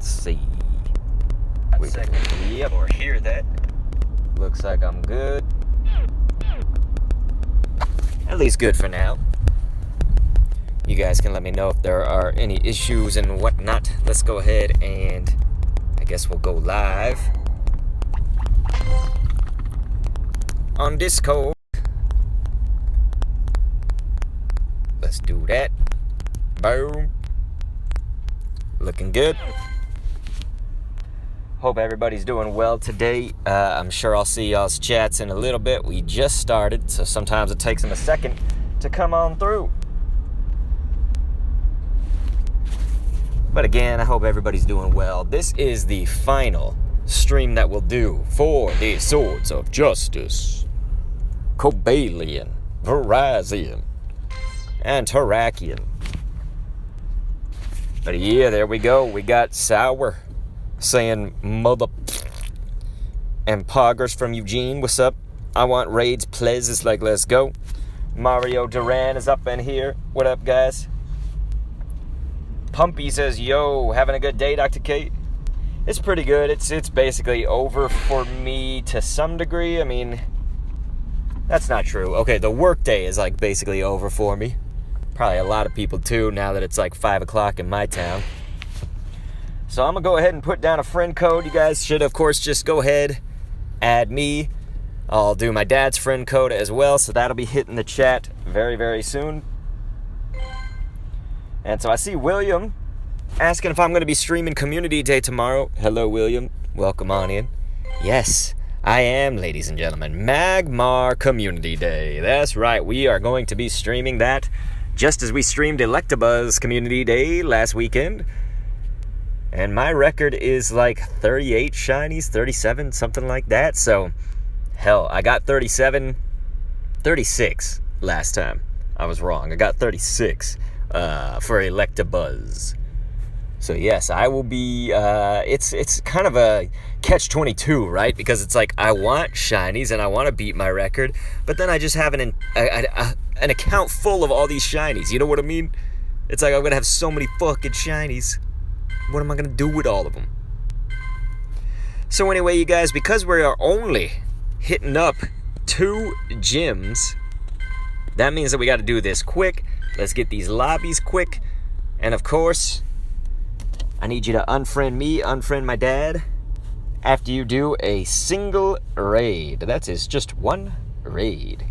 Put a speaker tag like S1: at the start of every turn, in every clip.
S1: Let's see. Yep.
S2: Or hear that.
S1: Looks like I'm good. At least good for now. You guys can let me know if there are any issues and whatnot. Let's go ahead and I guess we'll go live on Discord. Let's do that. Boom. Looking good. Hope everybody's doing well today. I'm sure I'll see y'all's chats in a little bit. We just started, so sometimes it takes them a second to come on through. But again, I hope everybody's doing well. This is the final stream that we'll do for the Swords of Justice, Cobalion, Virizion, and Terrakion. But yeah, there we go. We got Sour saying mother and Poggers from Eugene, what's up? I want raids, please. It's like, let's go. Mario Duran is up in here. What up, guys? Pumpy says, yo, having a good day, Dr. Kate? It's pretty good. It's basically over for me to some degree. I mean, that's not true. Okay, the work day is like basically over for me. Probably a lot of people too, now that it's like 5 o'clock in my town. So I'm going to go ahead and put down a friend code. You guys should, of course, just go ahead, add me. I'll do my dad's friend code as well, so that'll be hitting the chat very, very soon. And so I see William asking if I'm going to be streaming Community Day tomorrow. Hello, William. Welcome on in. Yes, I am, ladies and gentlemen. Magmar Community Day. That's right. We are going to be streaming that just as we streamed Electabuzz Community Day last weekend. And my record is like 38 shinies, 37, something like that. So, hell, I got 36 last time. I was wrong. I got 36 for Electabuzz. So, yes, I will be, it's kind of a catch-22, right? Because it's like, I want shinies and I want to beat my record, but then I just have an account full of all these shinies. You know what I mean? It's like I'm going to have so many fucking shinies. What am I going to do with all of them? So anyway, you guys, because we are only hitting up 2 gyms, that means that we got to do this quick. Let's get these lobbies quick. And of course, I need you to unfriend me, unfriend my dad, after you do a single raid. That is just one raid.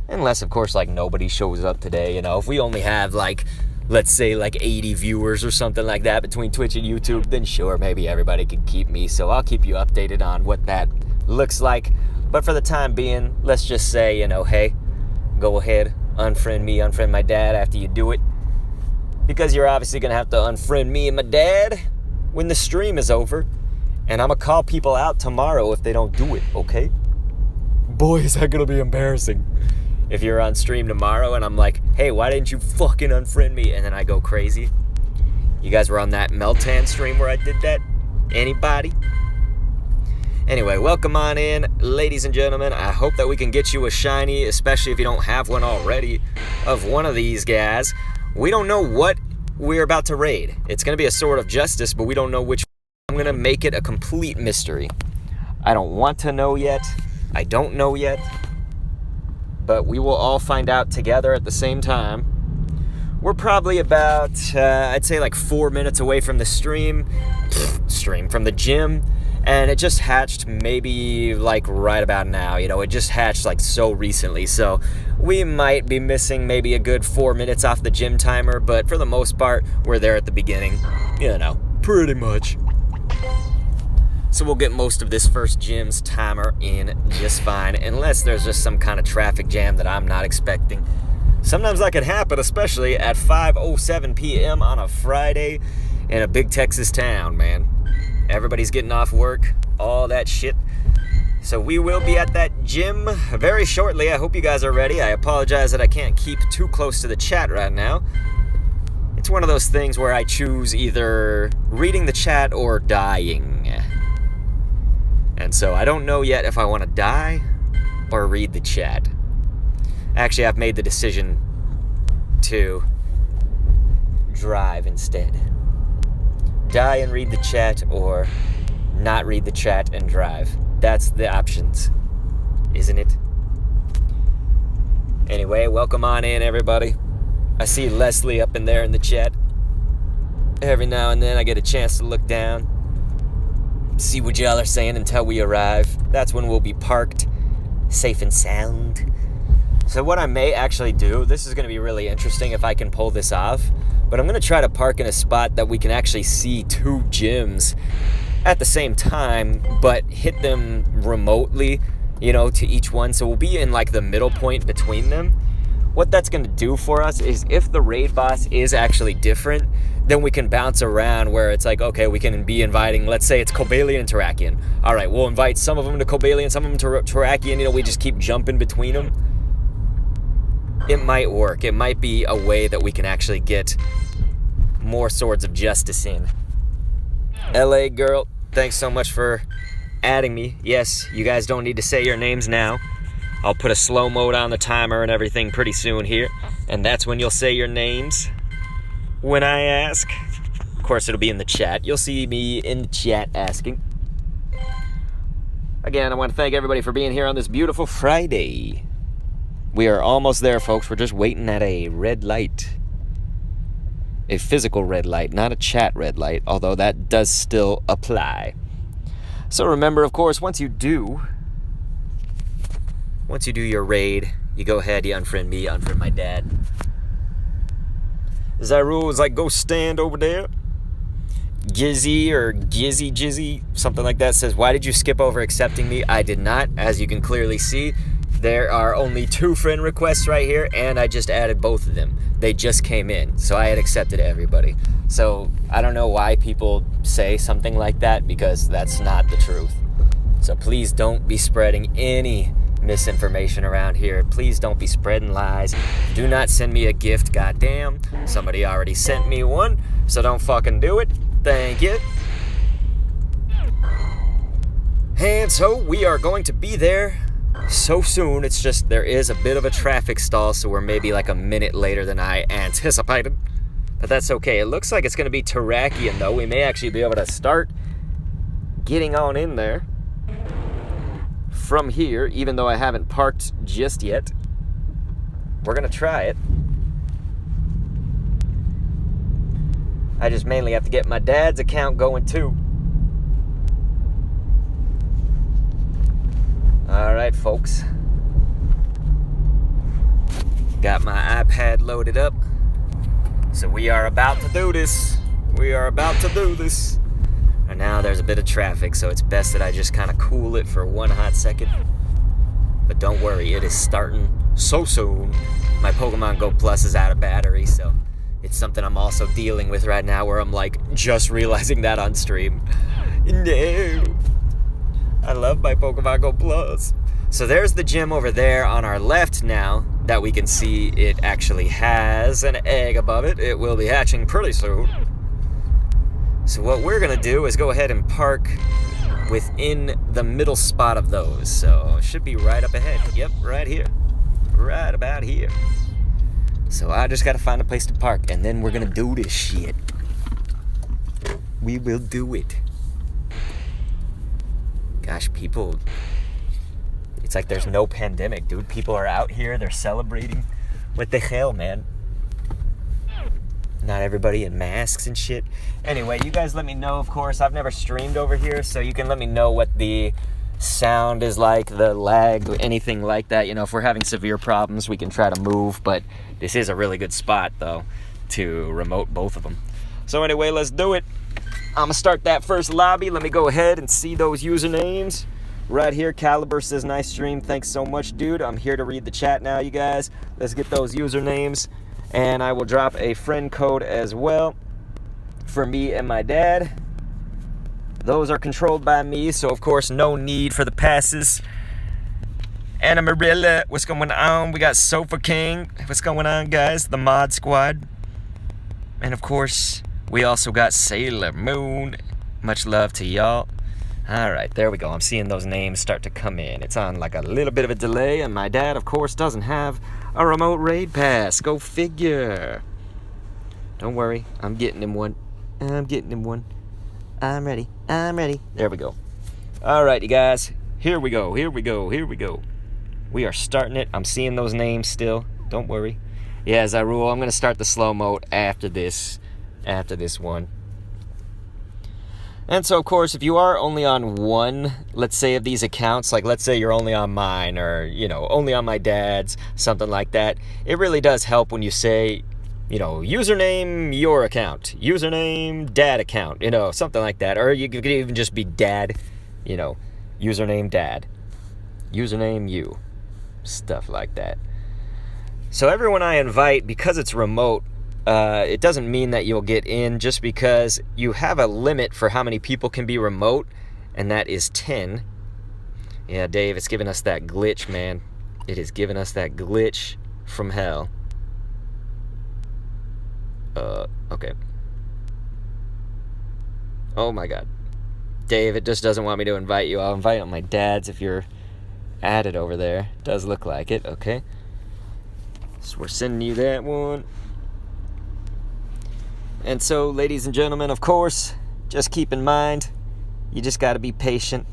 S1: Unless, of course, like nobody shows up today. You know, if we only have like, let's say like 80 viewers or something like that between Twitch and YouTube, then sure, maybe everybody can keep me. So I'll keep you updated on what that looks like. But for the time being, let's just say, you know, hey, go ahead, unfriend me, unfriend my dad after you do it. Because you're obviously going to have to unfriend me and my dad when the stream is over. And I'm going to call people out tomorrow if they don't do it, okay? Boy, is that going to be embarrassing. If you're on stream tomorrow and I'm like, hey, why didn't you fucking unfriend me? And then I go crazy. You guys were on that Meltan stream where I did that? Anybody? Anyway, welcome on in, ladies and gentlemen. I hope that we can get you a shiny, especially if you don't have one already, of one of these guys. We don't know what we're about to raid. It's going to be a Sword of Justice, but we don't know which. I'm going to make it a complete mystery. I don't want to know yet. I don't know yet. But we will all find out together at the same time. We're probably about, I'd say like 4 minutes away from the from the gym. And it just hatched maybe like right about now. You know, it just hatched like so recently. So we might be missing maybe a good 4 minutes off the gym timer. But for the most part, we're there at the beginning. You know, pretty much. So we'll get most of this first gym's timer in just fine, unless there's just some kind of traffic jam that I'm not expecting. Sometimes that can happen, especially at 5:07 p.m. on a Friday in a big Texas town, man. Everybody's getting off work, all that shit. So we will be at that gym very shortly. I hope you guys are ready. I apologize that I can't keep too close to the chat right now. It's one of those things where I choose either reading the chat or dying. And so I don't know yet if I want to die or read the chat. Actually, I've made the decision to drive instead. die and read the chat or not read the chat and drive. That's the options, isn't it? Anyway, welcome on in, everybody. I see Leslie up in there in the chat. Every now and then I get a chance to look down, see what y'all are saying until we arrive. That's when we'll be parked, safe and sound. So what I may actually do, this is going to be really interesting if I can pull this off, but I'm going to try to park in a spot that we can actually see two gyms at the same time, but hit them remotely, you know, to each one. So we'll be in like the middle point between them. What that's going to do for us is if the raid boss is actually different, then we can bounce around where it's like, okay, we can be inviting, let's say it's Cobalion and Terrakion. All right, we'll invite some of them to Cobalion, some of them to Terrakion, you know, we just keep jumping between them. It might work. It might be a way that we can actually get more Swords of Justice in. LA girl, thanks so much for adding me. Yes, you guys don't need to say your names now. I'll put a slow mode on the timer and everything pretty soon here, and that's when you'll say your names when I ask. Of course, it'll be in the chat. You'll see me in the chat asking. Again, I want to thank everybody for being here on this beautiful Friday. We are almost there, folks. We're just waiting at a red light. A physical red light, not a chat red light, although that does still apply. So remember, of course, once you do your raid, you go ahead, you unfriend me, unfriend my dad. Zyrule is like, go stand over there. Gizzy or Jizzy, something like that, says, why did you skip over accepting me? I did not, as you can clearly see. There are only 2 friend requests right here, and I just added both of them. They just came in, so I had accepted everybody. So I don't know why people say something like that, because that's not the truth. So please don't be spreading any misinformation around here. Please don't be spreading lies. Do not send me a gift, goddamn. Somebody already sent me one, so don't fucking do it. Thank you. And so we are going to be there so soon. It's just there is a bit of a traffic stall, so we're maybe like a minute later than I anticipated, but that's okay. It looks like it's going to be Terrakion, though. We may actually be able to start getting on in there from here, even though I haven't parked just yet. We're going to try it. I just mainly have to get my dad's account going too. Alright, folks. Got my iPad loaded up. So we are about to do this. We are about to do this. And now there's a bit of traffic, so it's best that I just kind of cool it for one hot second. But don't worry, it is starting so soon. My Pokemon Go Plus is out of battery, so it's something I'm also dealing with right now, where I'm like just realizing that on stream. No. I love my Pokemon Go Plus. So there's the gym over there on our left now that we can see it actually has an egg above it. It will be hatching pretty soon. So what we're going to do is go ahead and park within the middle spot of those. So it should be right up ahead. Yep, right here. Right about here. So I just got to find a place to park, and then we're going to do this shit. We will do it. Gosh, people, it's like there's no pandemic, dude. People are out here, they're celebrating. What the hell, man? Not everybody in masks and shit. Anyway, you guys let me know, of course. I've never streamed over here, so you can let me know what the sound is like, the lag, anything like that. You know, if we're having severe problems, we can try to move, but this is a really good spot, though, to remote both of them. So anyway, let's do it. I'm going to start that first lobby. Let me go ahead and see those usernames. Right here, Caliber says, nice stream. Thanks so much, dude. I'm here to read the chat now, you guys. Let's get those usernames. And I will drop a friend code as well for me and my dad. Those are controlled by me, so of course, no need for the passes. Anna Marilla, what's going on? We got Sofa King. What's going on, guys? The mod squad. And of course, we also got Sailor Moon. Much love to y'all. All right, there we go. I'm seeing those names start to come in. It's on like a little bit of a delay, and my dad, of course, doesn't have a remote raid pass. Go figure. Don't worry, I'm getting him one. I'm getting him one. I'm ready. I'm ready. There we go. All right, you guys. Here we go. Here we go. Here we go. We are starting it. I'm seeing those names still. Don't worry. Yeah, as I rule, I'm going to start the slow mode after this one. And so, of course, if you are only on one, let's say, of these accounts, like let's say you're only on mine or, you know, only on my dad's, something like that, it really does help when you say, you know, username your account, username dad account, you know, something like that. Or you could even just be dad, you know, username dad, username you, stuff like that. So everyone I invite, because it's remote, it doesn't mean that you'll get in, just because you have a limit for how many people can be remote, and that is 10. Yeah, Dave, it's giving us that glitch, man. It is giving us that glitch from hell. Okay. Oh my god. Dave, it just doesn't want me to invite you. I'll invite on my dad's if you're added over there. Does look like it, okay. So we're sending you that one. And so, ladies and gentlemen, of course, just keep in mind, you just got to be patient.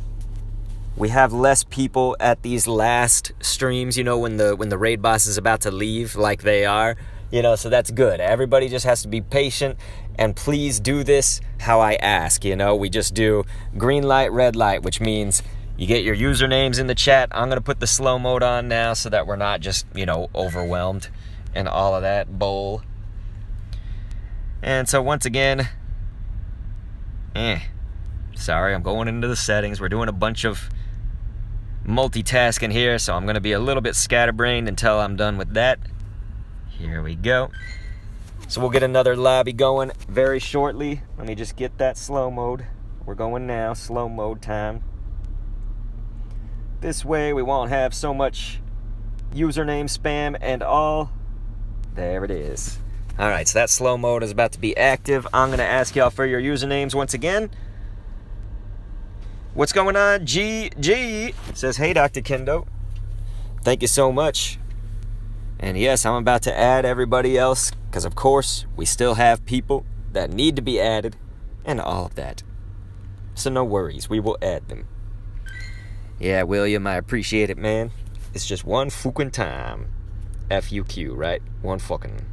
S1: We have less people at these last streams, you know, when the raid boss is about to leave, like they are, you know, so that's good. Everybody just has to be patient, and please do this how I ask, you know. We just do green light, red light, which means you get your usernames in the chat. I'm going to put the slow mode on now so that we're not just, you know, overwhelmed and all of that bull. And so once again, sorry, I'm going into the settings. We're doing a bunch of multitasking here, so I'm going to be a little bit scatterbrained until I'm done with that. Here we go. So we'll get another lobby going very shortly. Let me just get that slow mode. We're going now, slow mode time. This way we won't have so much username spam and all. There it is. Alright, so that slow mode is about to be active. I'm going to ask y'all for your usernames once again. What's going on? GG says, hey, Dr. Kendo. Thank you so much. And yes, I'm about to add everybody else, because of course, we still have people that need to be added and all of that. So no worries, we will add them. Yeah, William, I appreciate it, man. It's just one fucking time. F-U-Q, right? One fucking.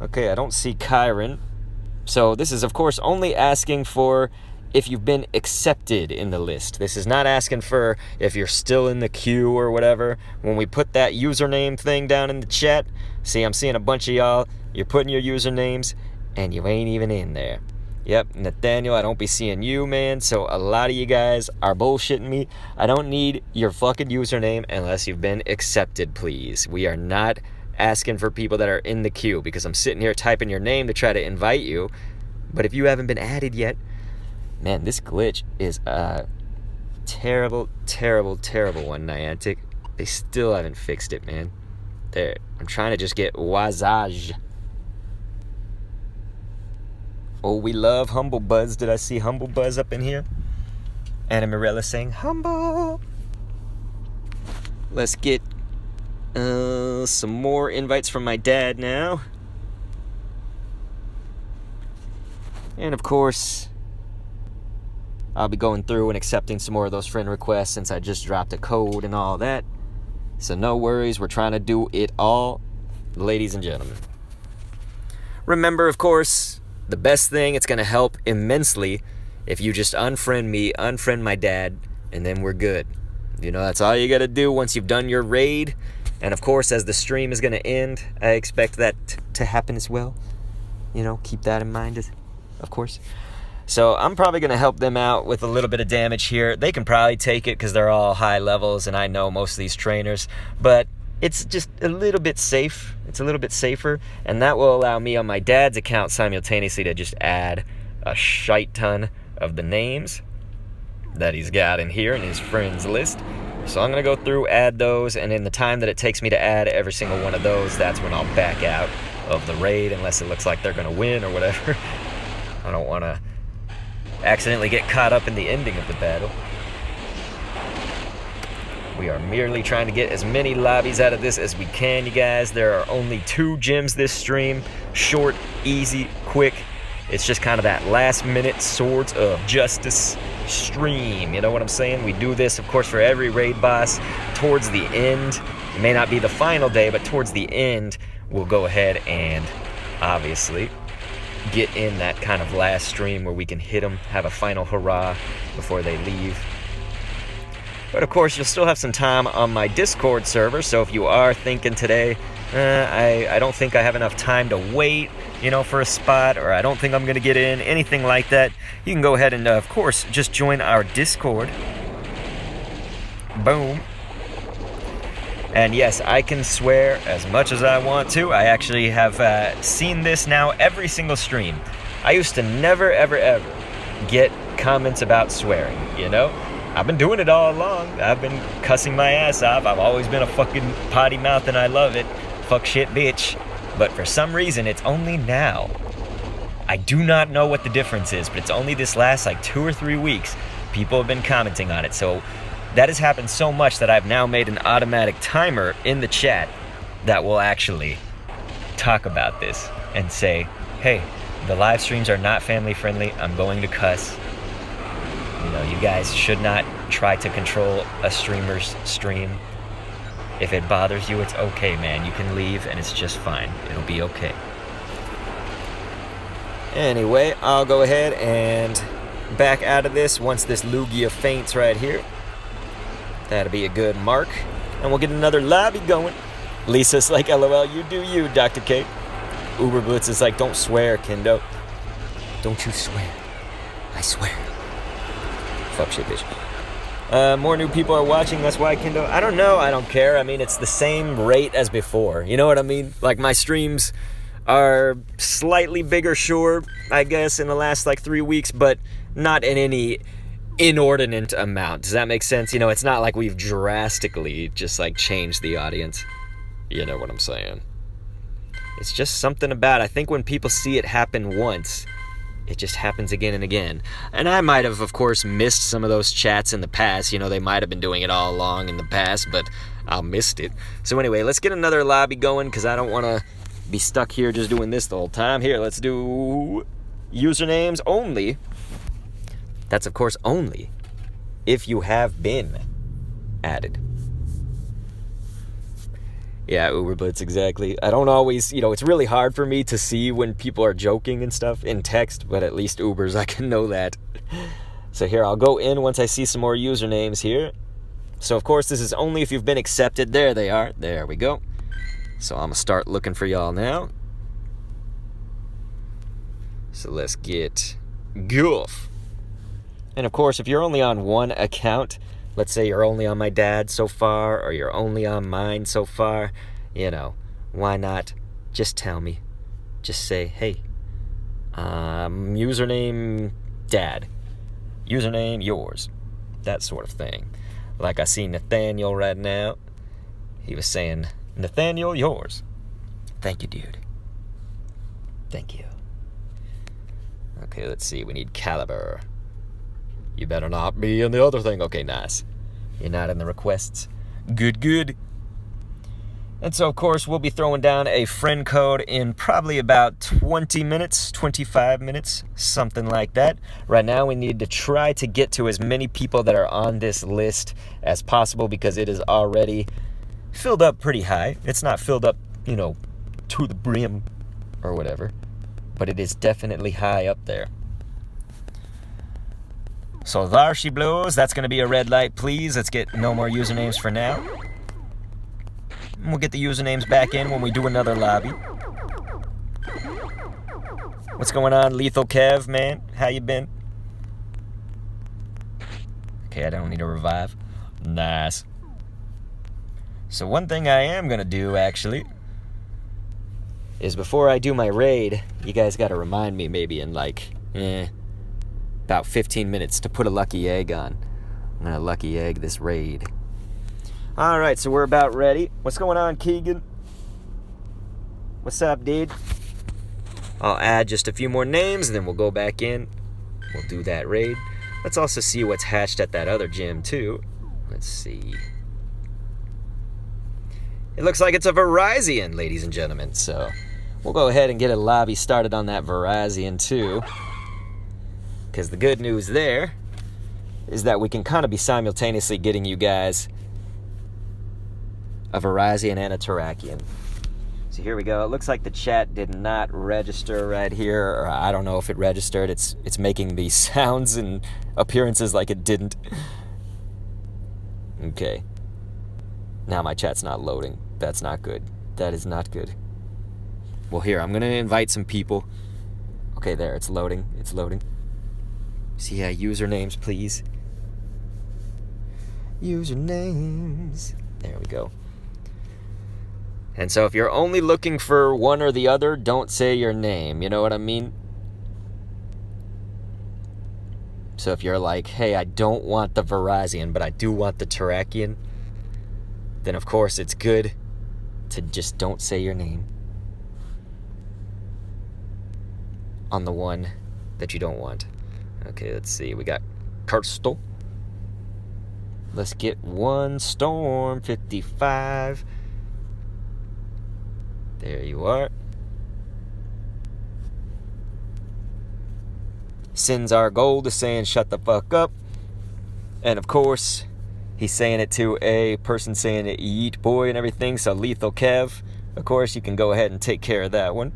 S1: Okay, I don't see Kyron. So this is, of course, only asking for if you've been accepted in the list. This is not asking for if you're still in the queue or whatever. When we put that username thing down in the chat, see, I'm seeing a bunch of y'all. You're putting your usernames, and you ain't even in there. Yep, Nathaniel, I don't be seeing you, man. So a lot of you guys are bullshitting me. I don't need your fucking username unless you've been accepted, please. We are not asking for people that are in the queue, because I'm sitting here typing your name to try to invite you. But if you haven't been added yet, man, this glitch is a terrible, terrible, terrible one, Niantic. They still haven't fixed it, man. There, I'm trying to just get Wazage. Oh, we love Humble Buzz. Did I see Humble Buzz up in here? Anna Mirella saying, Humble. Let's get some more invites from my dad now. And of course, I'll be going through and accepting some more of those friend requests since I just dropped a code and all that. So no worries, we're trying to do it all, ladies and gentlemen. Remember, of course, the best thing, it's going to help immensely if you just unfriend me, unfriend my dad, and then we're good. You know, that's all you got to do once you've done your raid. And of course, as the stream is going to end, I expect that to happen as well. You know, keep that in mind, of course. So I'm probably going to help them out with a little bit of damage here. They can probably take it because they're all high levels, and I know most of these trainers. But it's just a little bit safe. It's a little bit safer, and that will allow me on my dad's account simultaneously to just add a shite ton of the names that he's got in here in his friends list. So I'm going to go through, add those, and in the time that it takes me to add every single one of those, that's when I'll back out of the raid, unless it looks like they're going to win or whatever. I don't want to accidentally get caught up in the ending of the battle. We are merely trying to get as many lobbies out of this as we can, you guys. There are only 2 gyms this stream. Short, easy, quick. It's just kind of that last minute Swords of Justice stream. You know what I'm saying? We do this, of course, for every raid boss towards the end. It may not be the final day, but towards the end, we'll go ahead and obviously get in that kind of last stream where we can hit them, have a final hurrah before they leave. But of course, you'll still have some time on my Discord server, so if you are thinking today, I don't think I have enough time to wait, you know, for a spot, or I don't think I'm going to get in, anything like that, you can go ahead and, of course, just join our Discord. Boom. And yes, I can swear as much as I want to. I actually have seen this now every single stream. I used to never, ever, ever get comments about swearing, you know? I've been doing it all along. I've been cussing my ass off. I've always been a fucking potty mouth and I love it. Fuck shit bitch. But for some reason, it's only now. I do not know what the difference is, but it's only this last like 2 or 3 weeks. People have been commenting on it, so that has happened so much that I've now made an automatic timer in the chat that will actually talk about this and say, hey, the live streams are not family friendly. I'm going to cuss. You know, you guys should not try to control a streamer's stream. If it bothers you, it's okay, man. You can leave and it's just fine. It'll be okay. Anyway, I'll go ahead and back out of this once this Lugia faints right here. That'll be a good mark. And we'll get another lobby going. Lisa's like, LOL, you do you, Dr. K. Uber Blitz is like, don't swear, Kendo. Don't you swear. I swear. Fuck shit, bitch. More new people are watching, that's why, Kendo. I don't know, I don't care. I mean, it's the same rate as before. You know what I mean? Like, my streams are slightly bigger, sure, I guess, in the last, like, 3 weeks, but not in any inordinate amount. Does that make sense? You know, it's not like we've drastically just like changed the audience. You know what I'm saying? It's just something about, I think when people see it happen once, it just happens again and again. And I might have, of course, missed some of those chats in the past. You know, they might have been doing it all along in the past, but I missed it. So anyway, let's get another lobby going because I don't want to be stuck here just doing this the whole time. Here, let's do usernames only. That's, of course, only if you have been added. Yeah, Uber Blitz, exactly. I don't always, you know, it's really hard for me to see when people are joking and stuff in text, but at least Ubers, I can know that. So here, I'll go in once I see some more usernames here. So, of course, this is only if you've been accepted. There they are. There we go. So I'm going to start looking for y'all now. So let's get Goof. And of course, if you're only on one account, let's say you're only on my dad's so far, or you're only on mine so far, you know, why not just tell me? Just say, hey, username dad, username yours, that sort of thing. Like I see Nathaniel right now. He was saying, Nathaniel, yours. Thank you, dude. Thank you. Okay, let's see. We need Caliber. You better not be in the other thing. Okay, nice. You're not in the requests. Good, good. And so, of course, we'll be throwing down a friend code in probably about 20 minutes, 25 minutes, something like that. Right now, we need to try to get to as many people that are on this list as possible because it is already filled up pretty high. It's not filled up, you know, to the brim or whatever, but it is definitely high up there. So there she blows. That's going to be a red light, please. Let's get no more usernames for now. And we'll get the usernames back in when we do another lobby. What's going on, Lethal Kev, man? How you been? Okay, I don't need a revive. Nice. So one thing I am going to do, actually, is before I do my raid, you guys got to remind me maybe in like, about 15 minutes to put a lucky egg on. I'm going to lucky egg this raid. Alright, so we're about ready. What's going on, Keegan? What's up, dude? I'll add just a few more names, and then we'll go back in. We'll do that raid. Let's also see what's hatched at that other gym, too. Let's see. It looks like it's a Virizion, ladies and gentlemen. So we'll go ahead and get a lobby started on that Virizion too. Because the good news there is that we can kind of be simultaneously getting you guys a Virizion and a Terrakion. So here we go. It looks like the chat did not register right here, or I don't know if it registered. It's making the sounds and appearances like it didn't. Okay. Now my chat's not loading. That's not good. That is not good. Well, here, I'm gonna invite some people. Okay, there, it's loading. It's loading. So yeah, usernames, please. Usernames. There we go. And so if you're only looking for one or the other, don't say your name. You know what I mean? So if you're like, hey, I don't want the Virizion, but I do want the Terrakion, then of course it's good to just don't say your name on the one that you don't want. Okay, let's see. We got Crystal. Let's get one Storm 55. There you are. Sins Our Gold is saying shut the fuck up. And of course, he's saying it to a person saying yeet boy and everything. So Lethal Kev, of course, you can go ahead and take care of that one.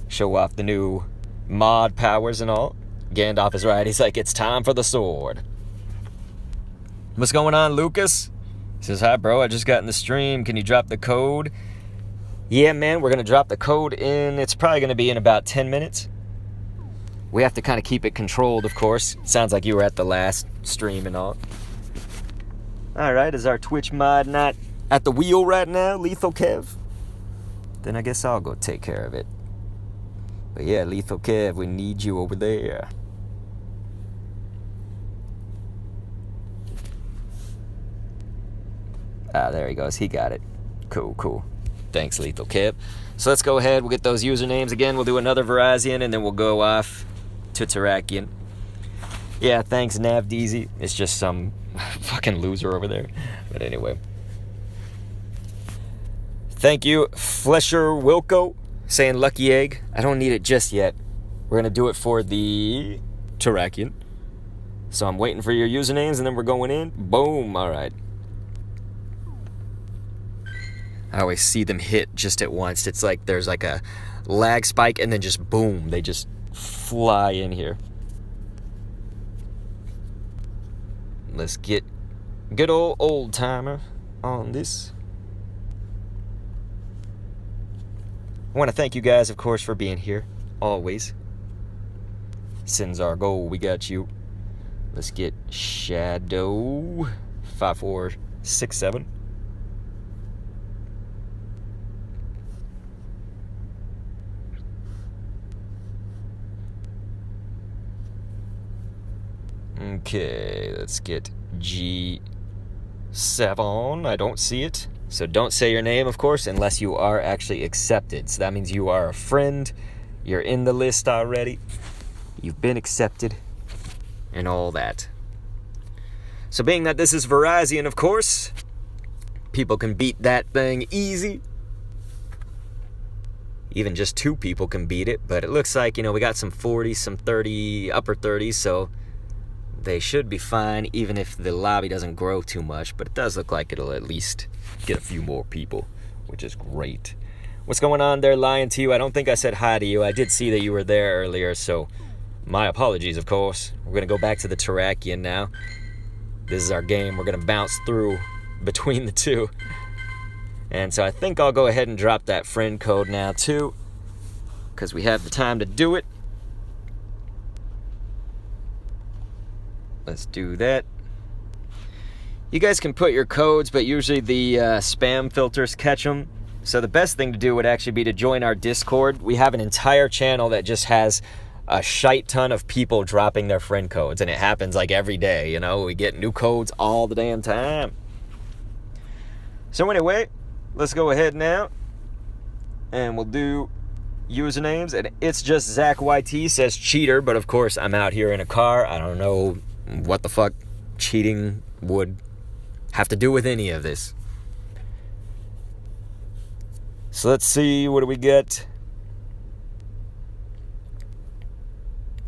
S1: Show off the new mod powers and all. Gandalf is right. He's like, it's time for the sword. What's going on, Lucas? He says, hi, bro. I just got in the stream. Can you drop the code? Yeah, man. We're going to drop the code in. It's probably going to be in about 10 minutes. We have to kind of keep it controlled, of course. Sounds like you were at the last stream and all. All right. Is our Twitch mod not at the wheel right now, Lethal Kev? Then I guess I'll go take care of it. But yeah, Lethal Kev, we need you over there. Ah, there he goes. He got it. Cool, cool. Thanks, Lethal Kev. So let's go ahead. We'll get those usernames again. We'll do another Virizion, and then we'll go off to Terrakion. Yeah, thanks, NavDeezy. It's just some fucking loser over there. But anyway. Thank you, Flesher Wilco, saying Lucky Egg. I don't need it just yet. We're going to do it for the Terrakion. So I'm waiting for your usernames, and then we're going in. Boom. All right. I always see them hit just at once. It's like there's like a lag spike, and then just boom. They just fly in here. Let's get good old timer on this. I want to thank you guys, of course, for being here. Always. Sins Our Goal. We got you. Let's get Shadow 5467. Okay, let's get G7. I don't see it. So don't say your name, of course, unless you are actually accepted. So that means you are a friend. You're in the list already. You've been accepted. And all that. So being that this is Virizion, of course, people can beat that thing easy. Even just 2 people can beat it. But it looks like, we got some 40, some 30, upper 30s, so they should be fine, even if the lobby doesn't grow too much. But it does look like it'll at least get a few more people, which is great. What's going on there, Lion to you? I don't think I said hi to you. I did see that you were there earlier, so my apologies, of course. We're going to go back to the Terrakion now. This is our game. We're going to bounce through between the two. And so I think I'll go ahead and drop that friend code now, too, because we have the time to do it. Let's do that. You guys can put your codes, but usually the spam filters catch them. So the best thing to do would actually be to join our Discord. We have an entire channel that just has a shite ton of people dropping their friend codes, and it happens like every day, we get new codes all the damn time. So anyway, let's go ahead now, and we'll do usernames, and it's just Zach YT says cheater, but of course I'm out here in a car. I don't know what the fuck cheating would have to do with any of this. So let's see, what do we get?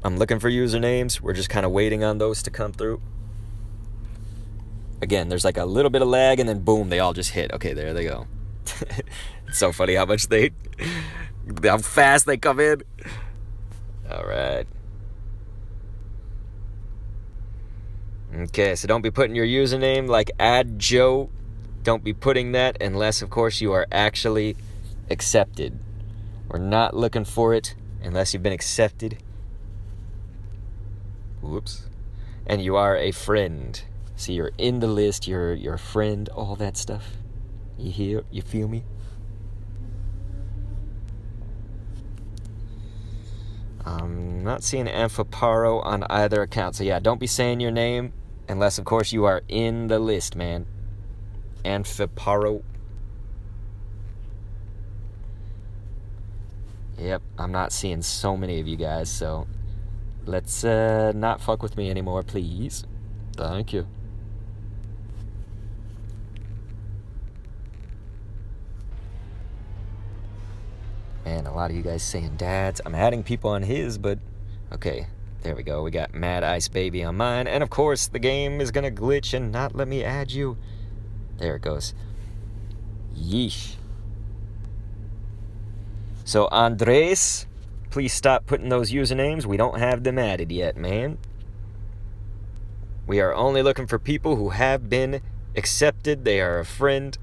S1: I'm looking for usernames. We're just kind of waiting on those to come through. Again, there's like a little bit of lag, and then boom, they all just hit. Okay, there they go. It's so funny how fast they come in. All right. Okay, so don't be putting your username like @Joe. Don't be putting that unless, of course, you are actually accepted. We're not looking for it unless you've been accepted. Whoops. And you are a friend. So you're in the list, you're a friend, all that stuff. You hear? You feel me? I'm not seeing Amphiparo on either account. So yeah, don't be saying your name unless, of course, you are in the list, man. Amphiparo. Yep, I'm not seeing so many of you guys, so let's not fuck with me anymore, please. Thank you. Man, a lot of you guys saying dads. I'm adding people on his, but okay, there we go. We got Mad Ice Baby on mine, and of course the game is gonna glitch and not let me add you. There it goes. Yeesh. So Andres, please stop putting those usernames. We don't have them added yet, man. We are only looking for people who have been accepted. They are a friend.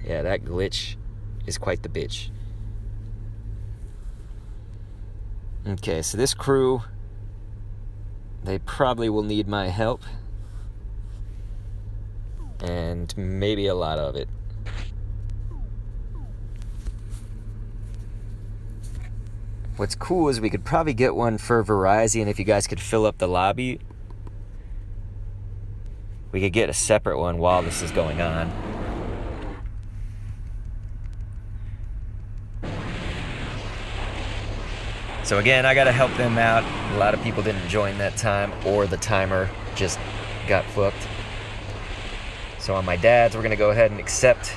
S1: Yeah, that glitch is quite the bitch. Okay, so this crew, they probably will need my help. And maybe a lot of it. What's cool is we could probably get one for Virizion if you guys could fill up the lobby. We could get a separate one while this is going on. So again, I gotta help them out. A lot of people didn't join that time, or the timer just got fucked. So on my dad's, we're gonna go ahead and accept.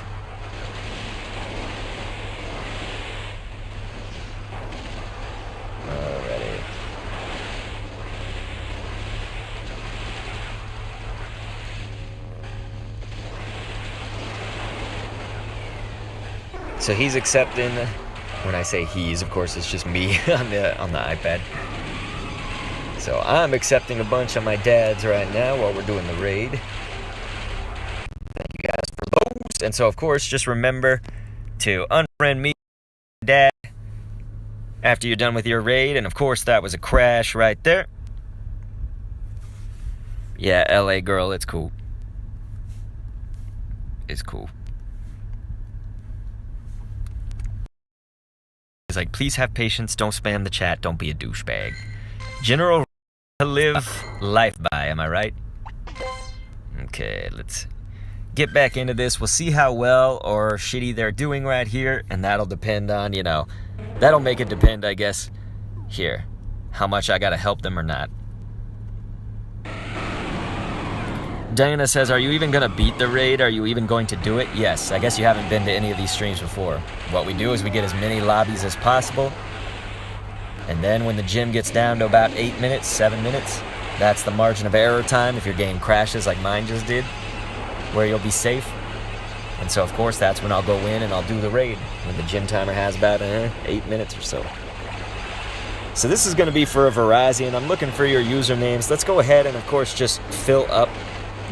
S1: Alrighty. So he's accepting. When I say he's, of course, it's just me on the iPad. So I'm accepting a bunch of my dads right now while we're doing the raid. Thank you guys for those. And so, of course, just remember to unfriend me, dad, after you're done with your raid. And, of course, that was a crash right there. Yeah, LA girl, it's cool. It's cool. It's like, please have patience, don't spam the chat, don't be a douchebag. General to live life by, am I right? Okay, let's get back into this. We'll see how well or shitty they're doing right here, and that'll depend on, that'll make it depend, I guess, here, how much I gotta help them or not. Diana says, are you even going to beat the raid? Are you even going to do it? Yes. I guess you haven't been to any of these streams before. What we do is we get as many lobbies as possible. And then when the gym gets down to about 8 minutes, 7 minutes, that's the margin of error time if your game crashes like mine just did, where you'll be safe. And so, of course, that's when I'll go in and I'll do the raid, when the gym timer has about 8 minutes or so. So this is going to be for a Virizion. I'm looking for your usernames. Let's go ahead and, of course, just fill up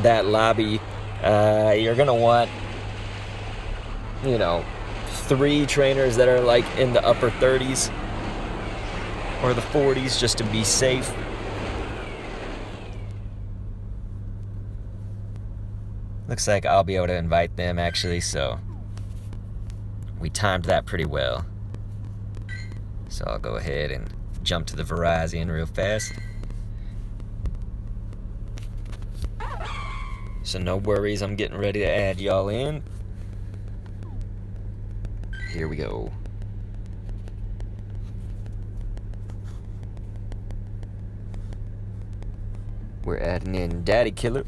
S1: that lobby. You're gonna want 3 trainers that are like in the upper 30s or the 40s just to be safe. Looks like I'll be able to invite them actually, so we timed that pretty well. So I'll go ahead and jump to the Virizion real fast. So no worries, I'm getting ready to add y'all in. Here we go. We're adding in Daddy Killer.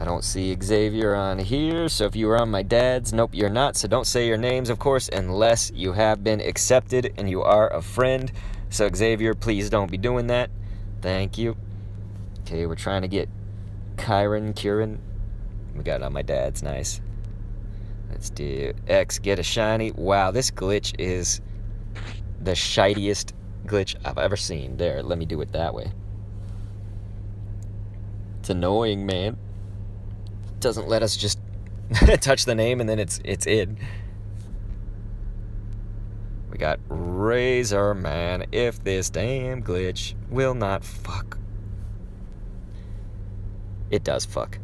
S1: I don't see Xavier on here, so if you were on my dad's, nope, you're not, so don't say your names, of course, unless you have been accepted and you are a friend. So Xavier, please don't be doing that. Thank you. Okay, we're trying to get Kieran. We got it on my dad's, nice. Let's do X, get a shiny. Wow, this glitch is the shiniest glitch I've ever seen. There, let me do it that way. It's annoying, man. Doesn't let us just touch the name and then it's in. We got Razor Man. If this damn glitch will not fuck. It does fuck.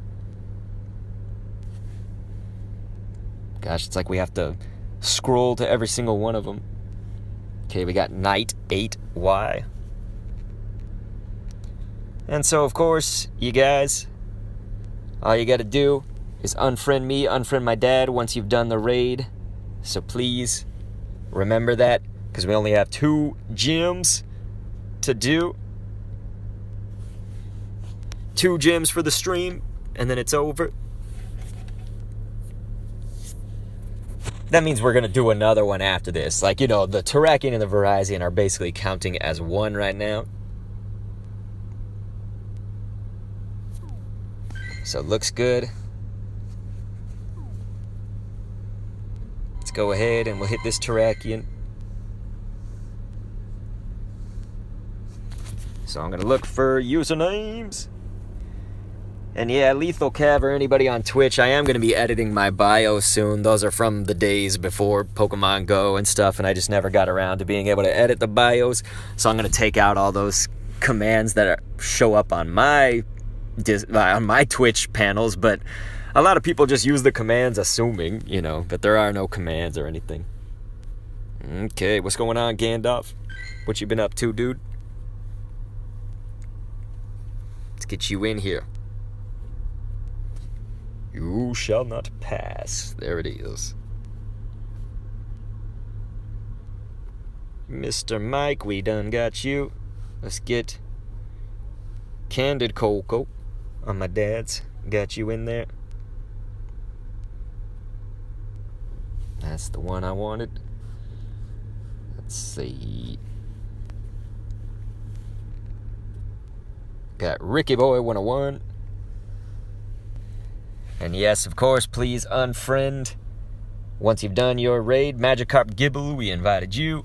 S1: Gosh, it's like we have to scroll to every single one of them. Okay, we got Knight 8Y. And so, of course, you guys, all you gotta do is unfriend me, unfriend my dad once you've done the raid. So please remember that, because we only have 2 gyms to do. 2 gyms for the stream, and then it's over. That means we're going to do another one after this. Like, you know, the Terrakion and the Virizion are basically counting as one right now. So it looks good. Let's go ahead and we'll hit this Terrakion. So I'm going to look for usernames. And yeah, Lethal Cav or anybody on Twitch, I am going to be editing my bio soon. Those are from the days before Pokemon Go and stuff, and I just never got around to being able to edit the bios. So I'm going to take out all those commands that show up on my Twitch panels, but a lot of people just use the commands assuming, you know, that there are no commands or anything. Okay, what's going on, Gandalf? What you been up to, dude? Let's get you in here. You shall not pass. There it is. Mr. Mike, we done got you. Let's get Candid Coco on my dad's. Got you in there. That's the one I wanted. Let's see. Got Ricky Boy 101. And yes, of course, please unfriend. Once you've done your raid, Magikarp Gibble, we invited you.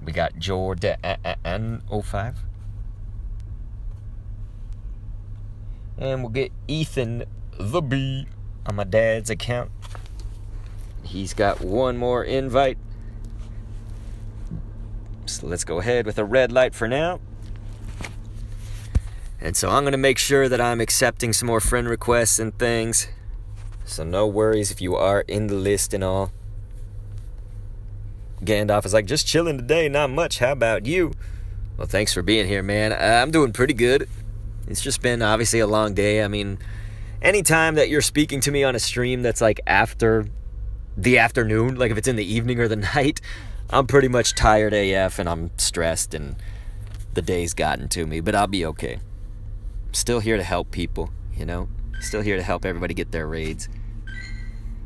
S1: We got Jordan 05. And we'll get Ethan the B on my dad's account. He's got one more invite. So let's go ahead with a red light for now. And so I'm going to make sure that I'm accepting some more friend requests and things. So no worries if you are in the list and all. Gandalf is like, just chilling today, not much. How about you? Well, thanks for being here, man. I'm doing pretty good. It's just been obviously a long day. I mean, anytime that you're speaking to me on a stream that's like after the afternoon, like if it's in the evening or the night, I'm pretty much tired AF and I'm stressed and the day's gotten to me, but I'll be okay. I'm still here to help people, you know? Still here to help everybody get their raids.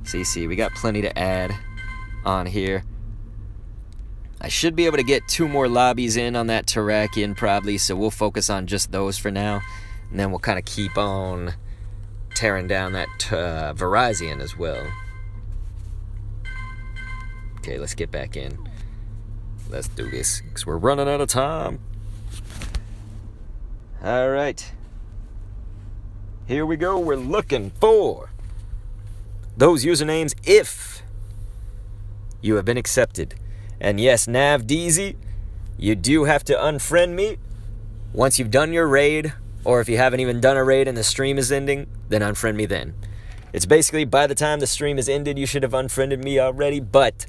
S1: CC, we got plenty to add on here. I should be able to get 2 more lobbies in on that Terrakion probably, so we'll focus on just those for now. And then we'll kind of keep on tearing down that Virizion as well. Okay, let's get back in. Let's do this, because we're running out of time. Alright. Here we go. We're looking for those usernames if you have been accepted. And yes, NavDeezy, you do have to unfriend me once you've done your raid, or if you haven't even done a raid and the stream is ending, then unfriend me then. It's basically by the time the stream is ended, you should have unfriended me already, but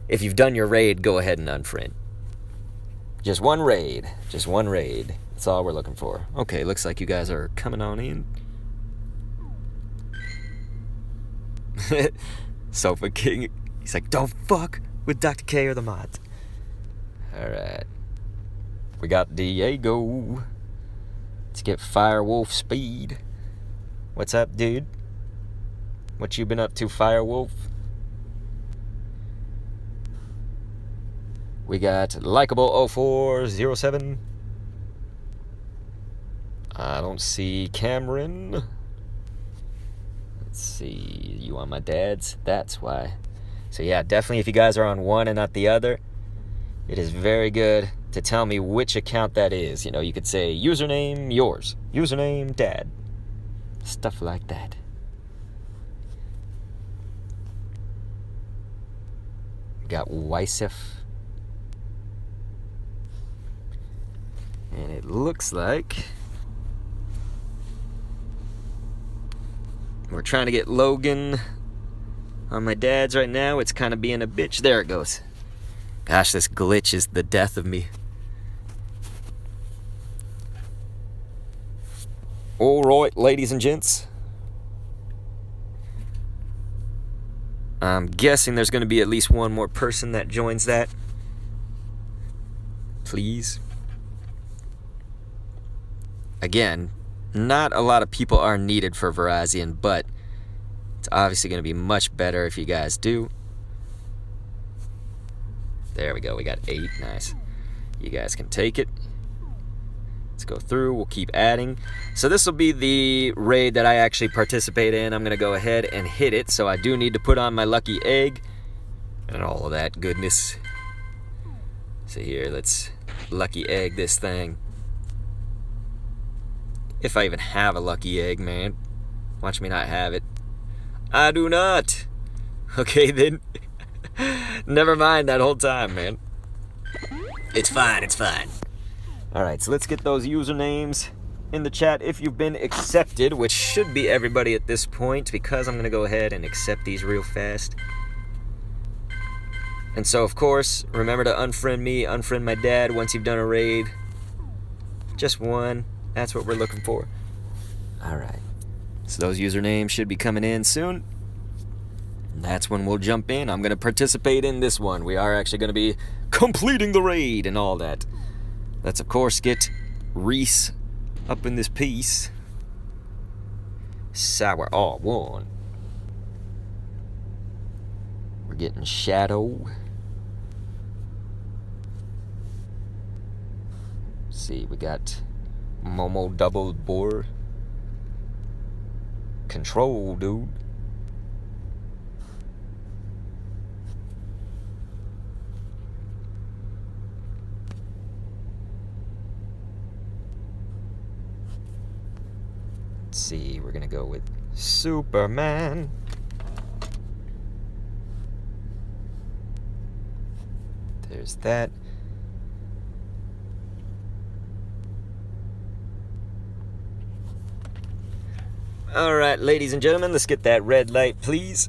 S1: if you've done your raid, go ahead and unfriend. Just one raid. Just one raid. That's all we're looking for. Okay, looks like you guys are coming on in. Sofa King. He's like, don't fuck with Dr. K or the mods. Alright. We got Diego. Let's get Firewolf speed. What's up, dude? What you been up to, Firewolf? We got Likeable 0407. I don't see Cameron. Let's see. You on my dad's? That's why. So yeah, definitely if you guys are on one and not the other, it is very good to tell me which account that is. You know, you could say username yours, username dad, stuff like that. We got Wisef. And it looks like we're trying to get Logan on my dad's right now. It's kind of being a bitch. There it goes. Gosh, this glitch is the death of me. Alright, ladies and gents. I'm guessing there's going to be at least one more person that joins that. Please. Again, not a lot of people are needed for Virizion, but it's obviously going to be much better if you guys do. There we go. We got 8. Nice. You guys can take it. Let's go through. We'll keep adding. So this will be the raid that I actually participate in. I'm going to go ahead and hit it. So I do need to put on my lucky egg and all of that goodness. So here, let's lucky egg this thing. If I even have a lucky egg, man. Watch me not have it. I do not. Okay, then. Never mind that whole time, man. It's fine, it's fine. Alright, so let's get those usernames in the chat if you've been accepted, which should be everybody at this point, because I'm going to go ahead and accept these real fast. And so, of course, remember to unfriend me, unfriend my dad once you've done a raid. Just one. That's what we're looking for. Alright. So those usernames should be coming in soon. And that's when we'll jump in. I'm going to participate in this one. We are actually going to be completing the raid and all that. Let's, of course, get Reese up in this piece. Sour R1. We're getting Shadow. Let's see, we got Momo Double Boar. Control, dude. Let's see, we're gonna go with Superman. There's that. Alright, ladies and gentlemen, let's get that red light, please.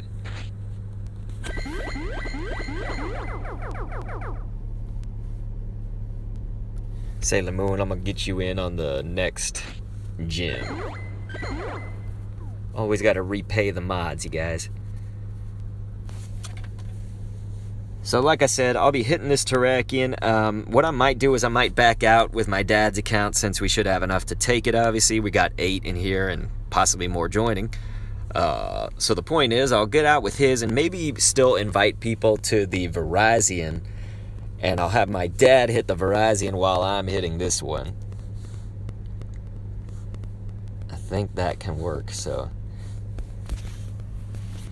S1: Sailor Moon, I'm gonna get you in on the next gym. Always gotta repay the mods, you guys. So like I said, I'll be hitting this Terrakion. What I might do is I might back out with my dad's account, since we should have enough to take it, obviously. We got 8 in here and possibly more joining. So the point is, I'll get out with his and maybe still invite people to the Virizion. And I'll have my dad hit the Virizion while I'm hitting this one. I think that can work, so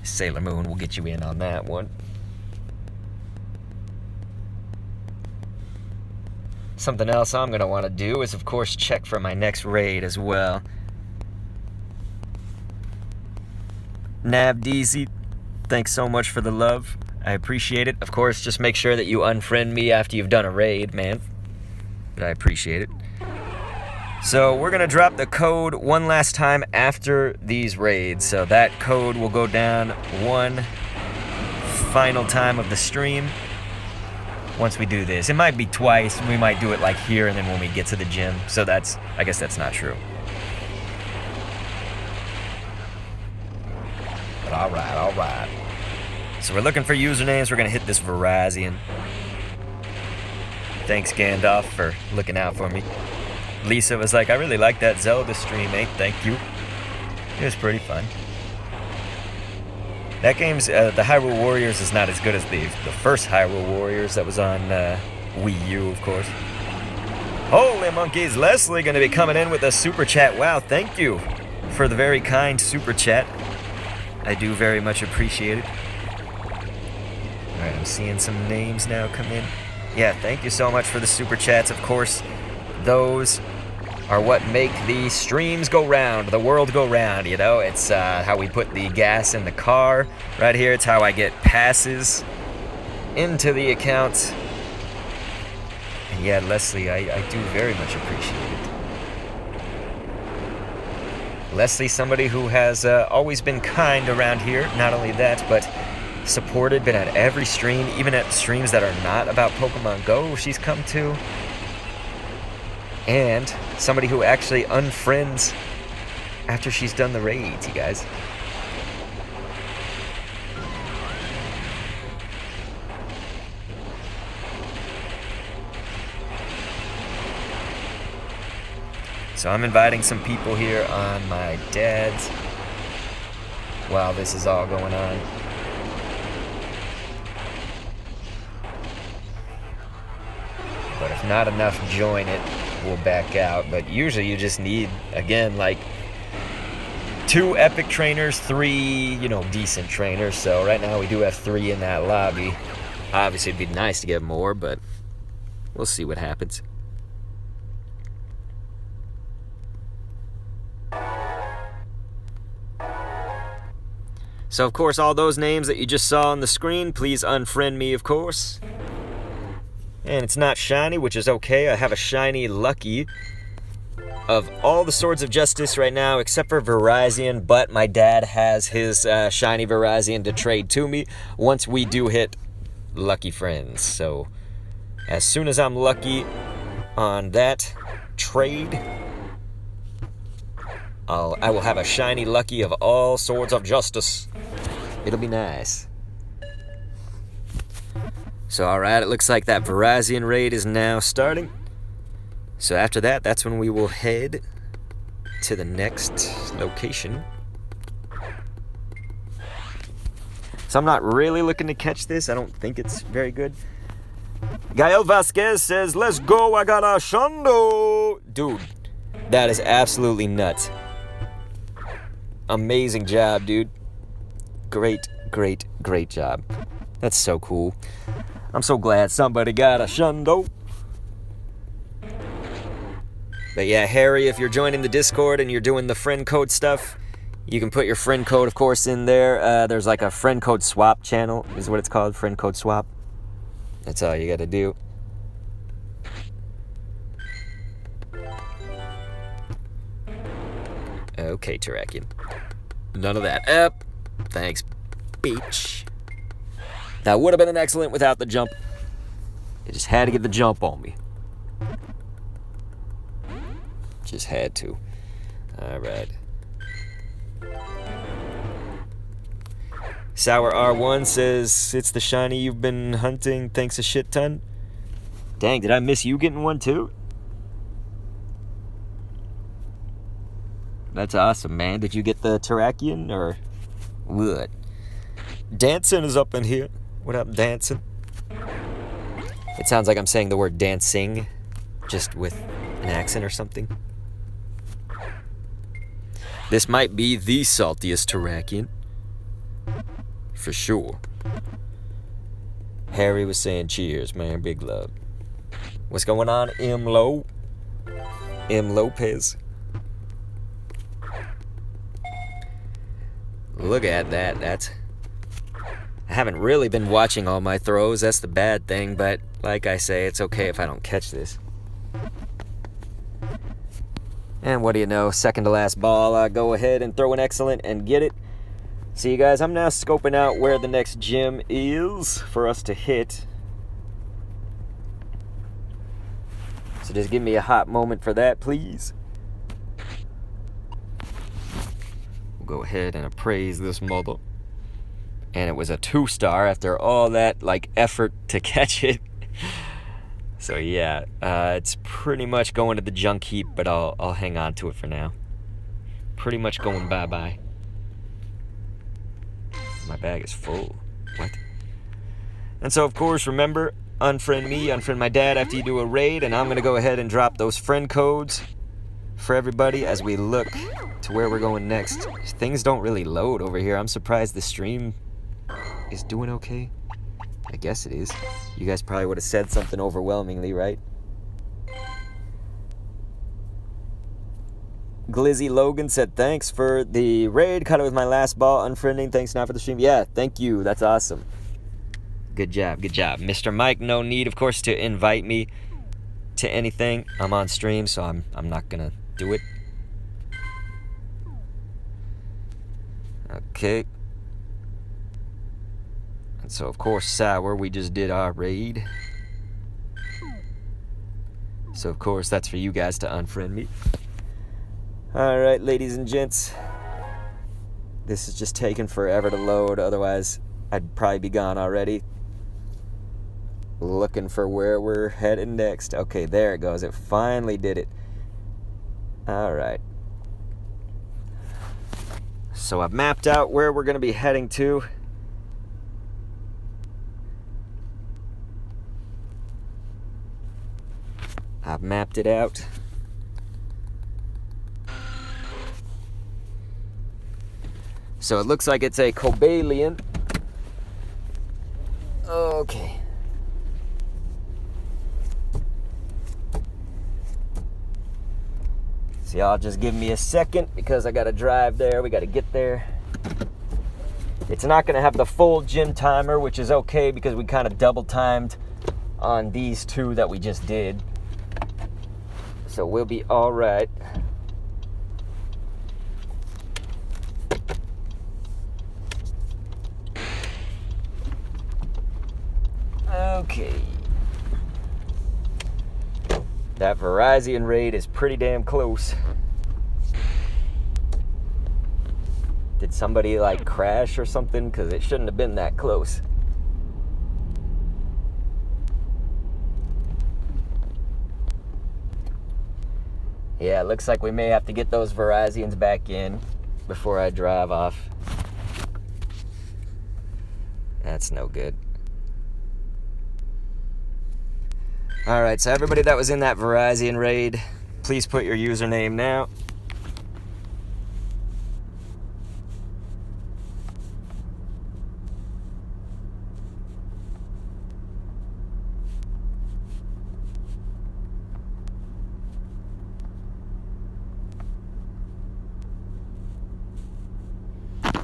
S1: Sailor Moon will get you in on that one. Something else I'm going to want to do is, of course, check for my next raid as well. NabDeezy, thanks so much for the love. I appreciate it. Of course, just make sure that you unfriend me after you've done a raid, man. But I appreciate it. So we're going to drop the code one last time after these raids. So that code will go down one final time of the stream. Once we do this, it might be twice. We might do it like here and then when we get to the gym. So that's, I guess that's not true. But all right. So we're looking for usernames. We're going to hit this Virizion. Thanks, Gandalf, for looking out for me. Lisa was like, I really like that Zelda stream, mate. Thank you. It was pretty fun. That game's, the Hyrule Warriors is not as good as the first Hyrule Warriors that was on Wii U, of course. Holy monkeys, Leslie going to be coming in with a super chat. Wow, thank you for the very kind super chat. I do very much appreciate it. Alright, I'm seeing some names now come in. Yeah, thank you so much for the super chats. Of course, those are what make the streams go round, the world go round, you know? It's how we put the gas in the car right here. It's how I get passes into the account. And yeah, Leslie, I do very much appreciate it. Leslie, somebody who has always been kind around here. Not only that, but supported, been at every stream, even at streams that are not about Pokemon Go she's come to. And somebody who actually unfriends after she's done the raids, you guys. So I'm inviting some people here on my dad's while this is all going on. But if not enough join it, we'll back out. But usually you just need, again, like 2 epic trainers, 3, decent trainers. So right now we do have 3 in that lobby. Obviously it'd be nice to get more, but we'll see what happens. So of course, all those names that you just saw on the screen, please unfriend me, of course. And it's not shiny, which is okay. I have a shiny Lucky of all the Swords of Justice right now, except for Virizion, but my dad has his shiny Virizion to trade to me once we do hit Lucky Friends. So as soon as I'm lucky on that trade, I will have a shiny Lucky of all Swords of Justice. It'll be nice. So alright, it looks like that Virizion raid is now starting. So after that, that's when we will head to the next location. So I'm not really looking to catch this. I don't think it's very good. Gael Vasquez says, let's go, I got a Shundo. Dude, that is absolutely nuts. Amazing job, dude. Great, great, great job. That's so cool. I'm so glad somebody got a Shundo. But yeah, Harry, if you're joining the Discord and you're doing the friend code stuff, you can put your friend code, of course, in there. There's like a friend code swap channel, is what it's called, friend code swap. That's all you gotta do. Okay, Terrakion. None of that. Thanks, bitch. That would have been an excellent without the jump. It just had to get the jump on me. Just had to. Alright. Sour R1 says, it's the shiny you've been hunting, thanks a shit ton. Dang, did I miss you getting one too? That's awesome, man. Did you get the Terrakion or what? Dancing is up in here. What up, dancing? It sounds like I'm saying the word dancing, just with an accent or something. This might be the saltiest Terrakion. For sure. Harry was saying cheers, man. Big love. What's going on, M. Lo? M. Lopez. Look at that. I haven't really been watching all my throws. That's the bad thing. But like I say, it's okay if I don't catch this. And what do you know? Second to last ball. I go ahead and throw an excellent and get it. So you guys, I'm now scoping out where the next gym is for us to hit. So just give me a hot moment for that, please. We'll go ahead and appraise this mother. And it was a 2-star after all that, like, effort to catch it. So yeah, it's pretty much going to the junk heap, but I'll hang on to it for now. Pretty much going bye-bye. My bag is full. What? And so, of course, remember, unfriend me, unfriend my dad after you do a raid, and I'm going to go ahead and drop those friend codes for everybody as we look to where we're going next. Things don't really load over here. I'm surprised the stream is doing okay. I guess it is. You guys probably would have said something overwhelmingly, right? Glizzy Logan said, thanks for the raid. Caught it with my last ball. Unfriending. Thanks now for the stream. Yeah, thank you. That's awesome. Good job. Good job. Mr. Mike, no need, of course, to invite me to anything. I'm on stream, so I'm not going to do it. Okay. And so, of course, Sour, we just did our raid. So, of course, that's for you guys to unfriend me. Alright, ladies and gents. This is just taking forever to load. Otherwise, I'd probably be gone already. Looking for where we're heading next. Okay, there it goes. It finally did it. Alright. So I've mapped out where we're going to be heading to. I've mapped it out. So it looks like it's a Cobalion. Okay. So y'all just give me a second because I gotta drive there. We gotta get there. It's not gonna have the full gym timer, which is okay because we kind of double timed on these two that we just did. So we'll be all right. Okay. That Virizion raid is pretty damn close. Did somebody like crash or something? Because it shouldn't have been that close. Yeah, it looks like we may have to get those Virizions back in before I drive off. That's no good. Alright, so everybody that was in that Virizion raid, please put your username now.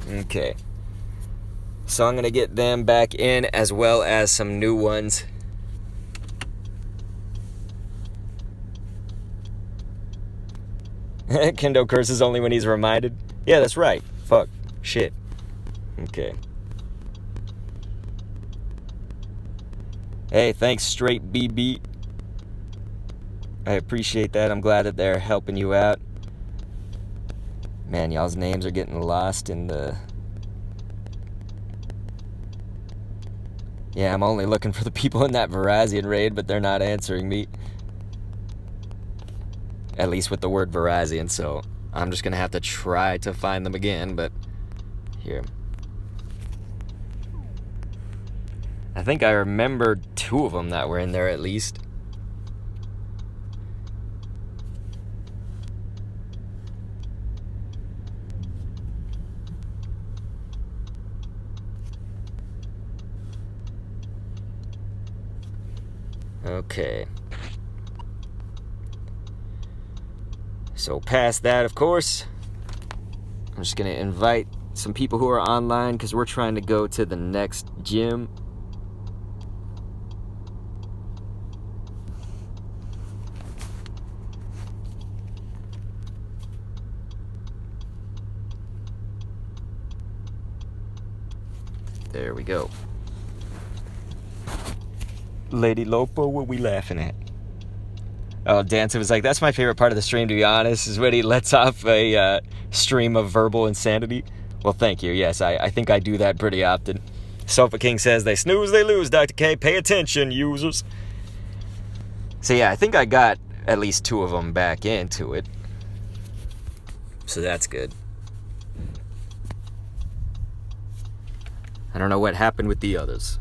S1: Okay. So I'm going to get them back in as well as some new ones. Kendo curses only when he's reminded. Yeah, that's right. Fuck. Shit. Okay. Hey, thanks, Straight BB. I appreciate that. I'm glad that they're helping you out. Man, y'all's names are getting lost in the... Yeah, I'm only looking for the people in that Virizion raid, but they're not answering me. At least with the word Virizion, so I'm just going to have to try to find them again, but here. I think I remembered 2 of them that were in there at least. Okay. So past that, of course, I'm just going to invite some people who are online because we're trying to go to the next gym. There we go. Lady Lopo, what we laughing at? Oh, Danson was like, that's my favorite part of the stream, to be honest, is when he lets off a stream of verbal insanity. Well, thank you. Yes, I think I do that pretty often. Sofa King says, they snooze, they lose, Dr. K. Pay attention, users. So yeah, I think I got at least 2 of them back into it. So that's good. I don't know what happened with the others.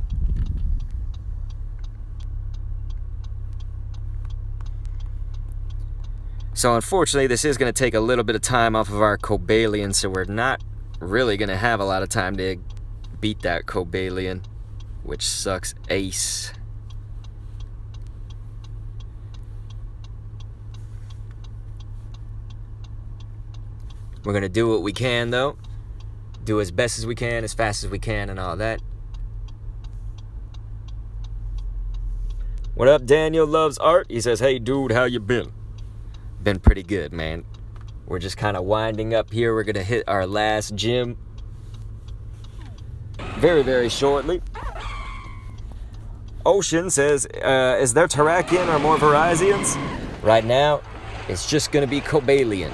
S1: So unfortunately, this is going to take a little bit of time off of our Cobalion, so we're not really going to have a lot of time to beat that Cobalion, which sucks ace. We're going to do what we can, though. Do as best as we can, as fast as we can, and all that. What up, Daniel Loves Art? He says, hey, dude, how you been? Been pretty good, man. We're just kind of winding up here. We're going to hit our last gym very, very shortly. Ocean says, is there Terrakion or more Virizions? Right now, it's just going to be Cobalion.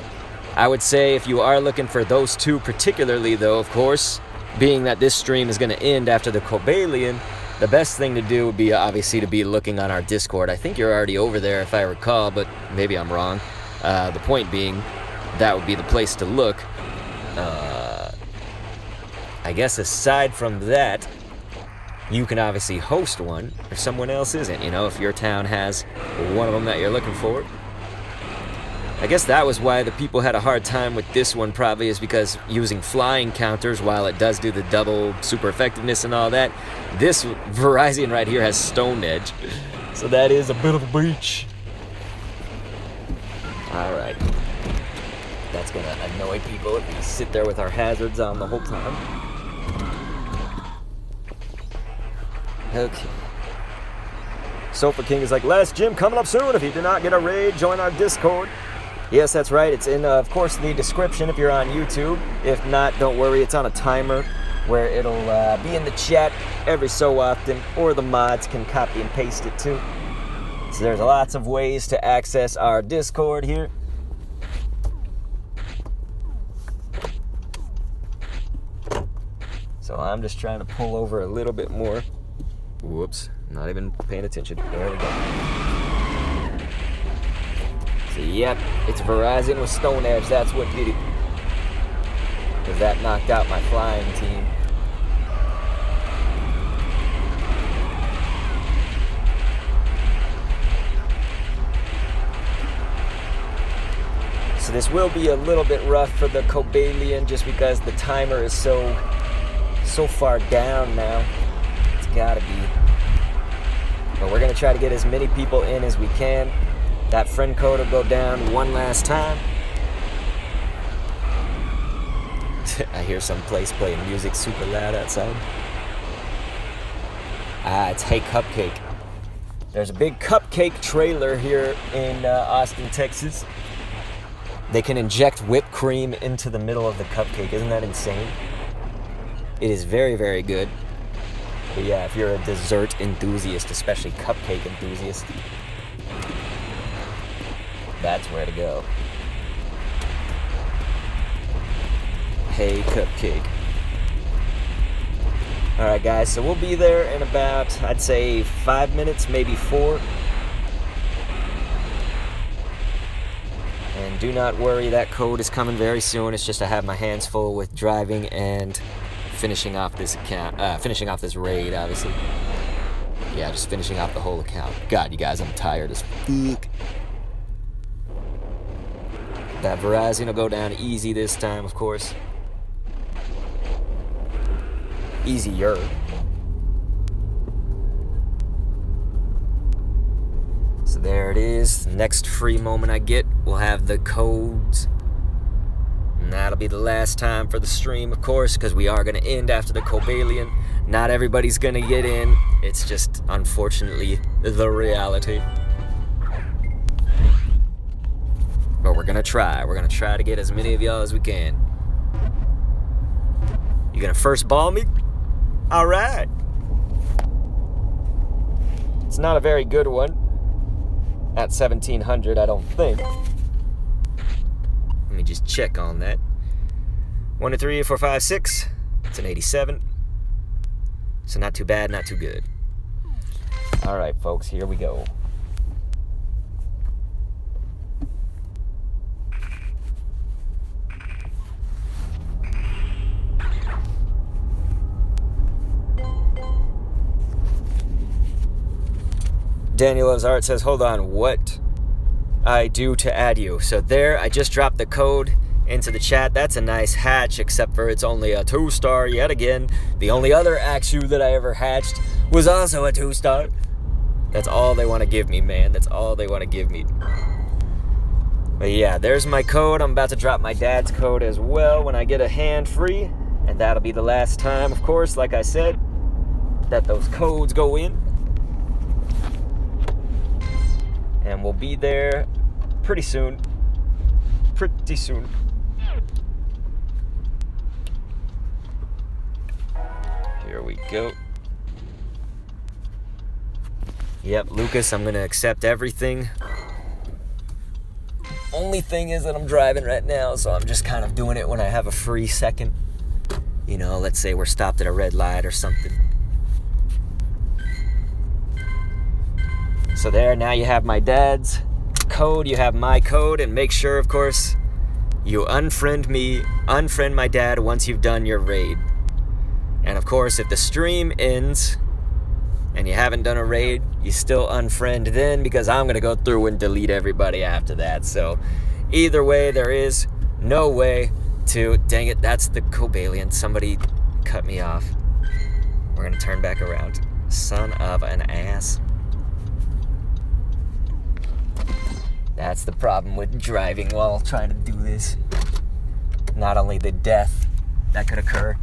S1: I would say if you are looking for those 2 particularly, though, of course, being that this stream is going to end after the Cobalion, the best thing to do would be obviously to be looking on our Discord. I think you're already over there if I recall, but maybe I'm wrong. The point being, that would be the place to look. I guess aside from that, you can obviously host one if someone else isn't. You know, if your town has one of them that you're looking for. I guess that was why the people had a hard time with this one, probably, is because using flying counters, while it does do the double super effectiveness and all that, this Virizion right here has Stone Edge. So that is a bit of a breach. Alright. That's gonna annoy people if we sit there with our hazards on the whole time. Okay. Sofa King is like, last gym coming up soon. If you did not get a raid, join our Discord. Yes, that's right. It's in, of course, the description if you're on YouTube. If not, don't worry. It's on a timer where it'll be in the chat every so often, or the mods can copy and paste it too. So there's lots of ways to access our Discord here. So I'm just trying to pull over a little bit more. Whoops, not even paying attention. There we go. So yep, it's Virizion with Stone Edge. That's what did it. Because that knocked out my flying team. So this will be a little bit rough for the Cobalion just because the timer is so far down now. It's gotta be. But we're gonna try to get as many people in as we can. That friend code will go down one last time. I hear some place playing music super loud outside. It's Hey Cupcake. There's a big cupcake trailer here in Austin, Texas. They can inject whipped cream into the middle of the cupcake. Isn't that insane? It is very, very good. But yeah, if you're a dessert enthusiast, especially cupcake enthusiast, that's where to go. Hey Cupcake. Alright guys, so we'll be there in about, I'd say 5 minutes, maybe 4. And do not worry, that code is coming very soon. It's just I have my hands full with driving and finishing off this account, finishing off this raid, obviously. Yeah, just finishing off the whole account. God, you guys, I'm tired as fuck. That Virizion will go down easy this time, of course. Easier. So there it is. Next free moment I get, we'll have the codes. And that'll be the last time for the stream, of course, because we are going to end after the Cobalion. Not everybody's going to get in. It's just, unfortunately, the reality. But we're gonna try. We're gonna try to get as many of y'all as we can. You gonna first ball me? Alright. It's not a very good one. At 1700, I don't think. Let me just check on that. 1, 2, 3, 4, 5, 6. It's an 87. So not too bad, not too good. All right, folks, here we go. Daniel Loves Art says, hold on, what I do to add you? So there, I just dropped the code into the chat. That's a nice hatch, except for it's only a 2-star yet again. The only other Axew that I ever hatched was also a 2-star. That's all they want to give me, man. That's all they want to give me. But yeah, there's my code. I'm about to drop my dad's code as well when I get a hand free. And that'll be the last time, of course, like I said, that those codes go in. And we'll be there pretty soon. Pretty soon. Here we go. Yep, Lucas, I'm going to accept everything. Only thing is that I'm driving right now, so I'm just kind of doing it when I have a free second. You know, let's say we're stopped at a red light or something. So there, now you have my dad's code, you have my code, and make sure, of course, you unfriend my dad once you've done your raid. And of course, if the stream ends and you haven't done a raid, you still unfriend then, because I'm going to go through and delete everybody after that. So either way, there is no way to... Dang it, that's the Cobalion. Somebody cut me off. We're going to turn back around. Son of an ass. That's the problem with driving while trying to do this. Not only the death that could occur,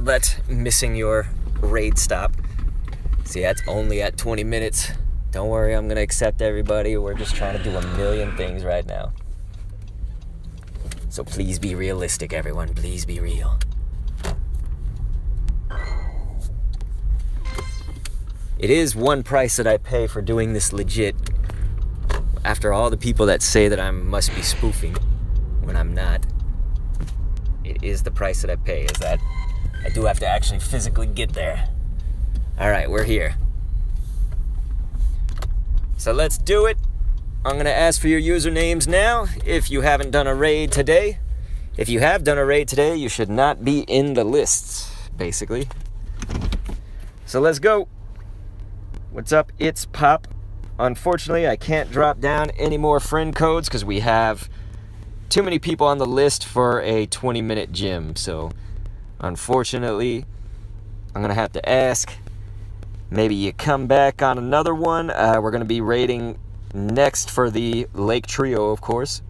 S1: but missing your raid stop. See, that's only at 20 minutes. Don't worry, I'm going to accept everybody. We're just trying to do a million things right now. So please be realistic, everyone. Please be real. It is one price that I pay for doing this legit. After all the people that say that I must be spoofing when I'm not, it is the price that I pay, is that I do have to actually physically get there. All right, we're here. So let's do it. I'm going to ask for your usernames now if you haven't done a raid today. If you have done a raid today, you should not be in the lists, basically. So let's go. What's up? It's Pop. Unfortunately, I can't drop down any more friend codes because we have too many people on the list for a 20-minute gym. So, unfortunately, I'm going to have to ask. Maybe you come back on another one. We're going to be raiding next for the Lake Trio, of course.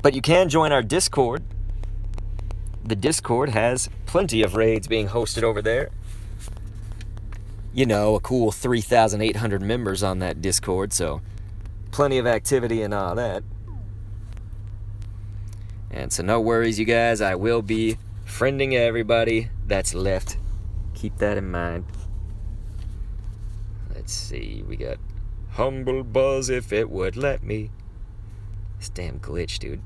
S1: But you can join our Discord. The Discord has plenty of raids being hosted over there. You know, a cool 3,800 members on that Discord, so plenty of activity and all that. And so no worries, you guys. I will be friending everybody that's left. Keep that in mind. Let's see. We got Humble Buzz if it would let me. This damn glitch, dude.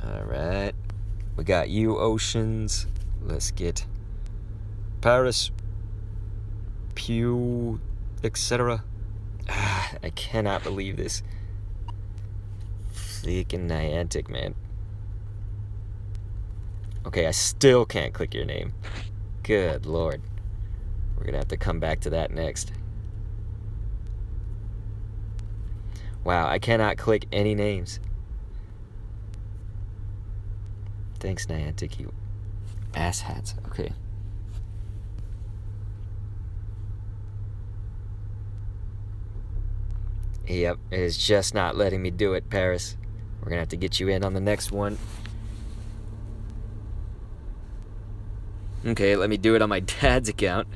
S1: Alright. We got you, Oceans. Let's get Paris, Pew, etc. I cannot believe this. Freaking Niantic, man. Okay, I still can't click your name. Good lord. We're gonna have to come back to that next. Wow, I cannot click any names. Thanks, Niantic, you asshats. Okay. Yep, it is just not letting me do it, Paris. We're gonna have to get you in on the next one. Okay, let me do it on my dad's account.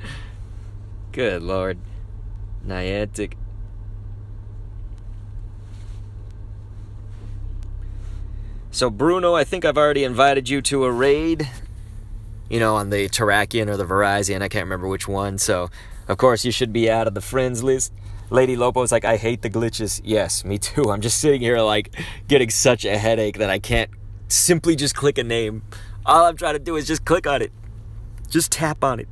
S1: Good lord. Niantic. So Bruno, I think I've already invited you to a raid. You know, on the Terrakion or the Virizion, I can't remember which one. So Of course, you should be out of the friends list. Lady Lopo's like, I hate the glitches. Yes, me too. I'm just sitting here like getting such a headache that I can't simply just click a name. All I'm trying to do is just click on it. Just tap on it.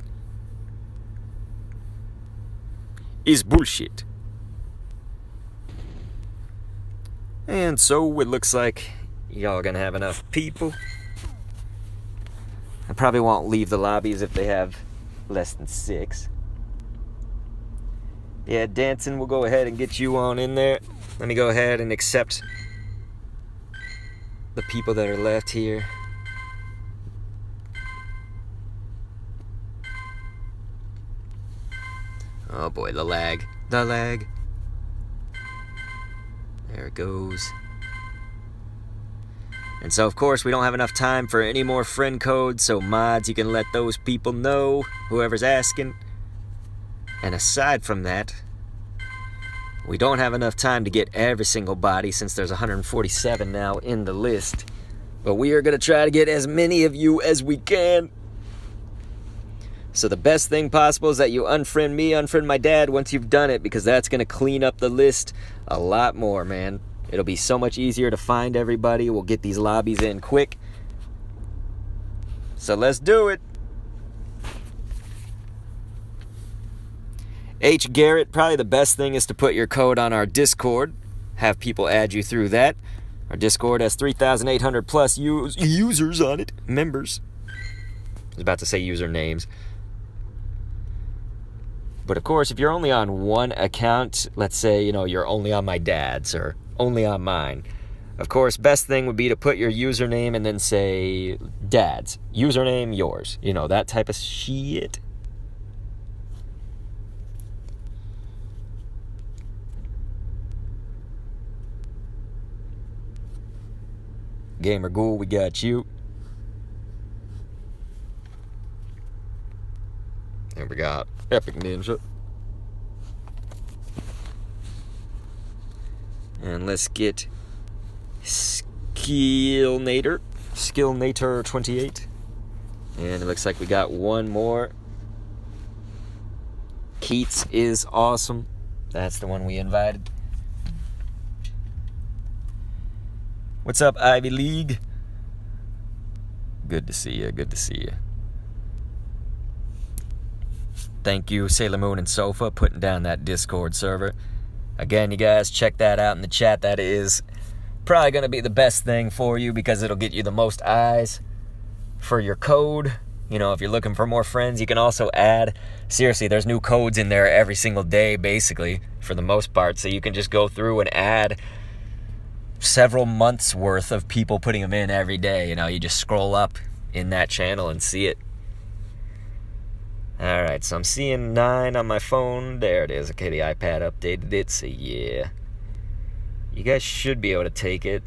S1: Is bullshit. And so it looks like y'all gonna have enough people. I probably won't leave the lobbies if they have less than 6. Yeah, dancing, we'll go ahead and get you on in there. Let me go ahead and accept the people that are left here. Oh boy, the lag. The lag. There it goes. And so, of course, we don't have enough time for any more friend codes, so mods, you can let those people know, whoever's asking. And aside from that, we don't have enough time to get every single body since there's 147 now in the list. But we are going to try to get as many of you as we can. So the best thing possible is that you unfriend me, unfriend my dad once you've done it, because that's going to clean up the list a lot more, man. It'll be so much easier to find everybody. We'll get these lobbies in quick. So let's do it. H. Garrett, probably the best thing is to put your code on our Discord. Have people add you through that. Our Discord has 3,800 plus users on it. Members. I was about to say usernames. But of course, if you're only on one account, let's say, you're only on my dad's or only on mine. Of course, best thing would be to put your username and then say dad's. Username, yours. That type of shit. Gamer Ghoul, we got you. And we got Epic Ninja. And let's get Skillnator 28. And it looks like we got one more. Keats is awesome. That's the one we invited. What's up, Ivy League? Good to see you. Good to see you. Thank you, Sailor Moon and Sofa, putting down that Discord server. Again, you guys, check that out in the chat. That is probably going to be the best thing for you because it'll get you the most eyes for your code. If you're looking for more friends, you can also add. Seriously, there's new codes in there every single day, basically, for the most part. So you can just go through and add several months worth of people putting them in every day. You just scroll up in that channel and see it. Alright, so I'm seeing 9 on my phone. There it is. Okay, the iPad updated it, so yeah. You guys should be able to take it.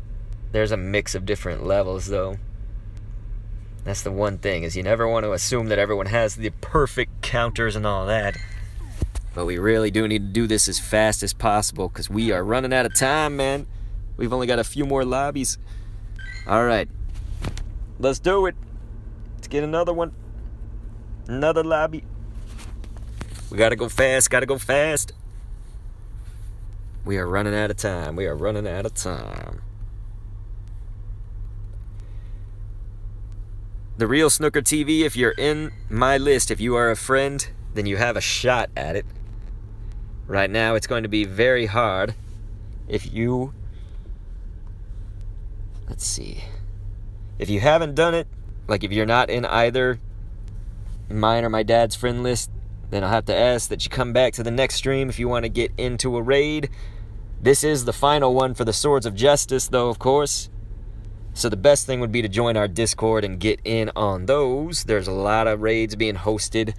S1: There's a mix of different levels, though. That's the one thing, is you never want to assume that everyone has the perfect counters and all that. But we really do need to do this as fast as possible, because we are running out of time, man. We've only got a few more lobbies. Alright. Let's do it. Let's get another one. Another lobby. We gotta go fast, gotta go fast. We are running out of time. We are running out of time. The Real Snooker TV, if you're in my list, if you are a friend, then you have a shot at it. Right now, it's going to be very hard if you... Let's see. If you haven't done it, like if you're not in either mine or my dad's friend list, then I'll have to ask that you come back to the next stream if you want to get into a raid. This is the final one for the Swords of Justice, though, of course. So the best thing would be to join our Discord and get in on those. There's a lot of raids being hosted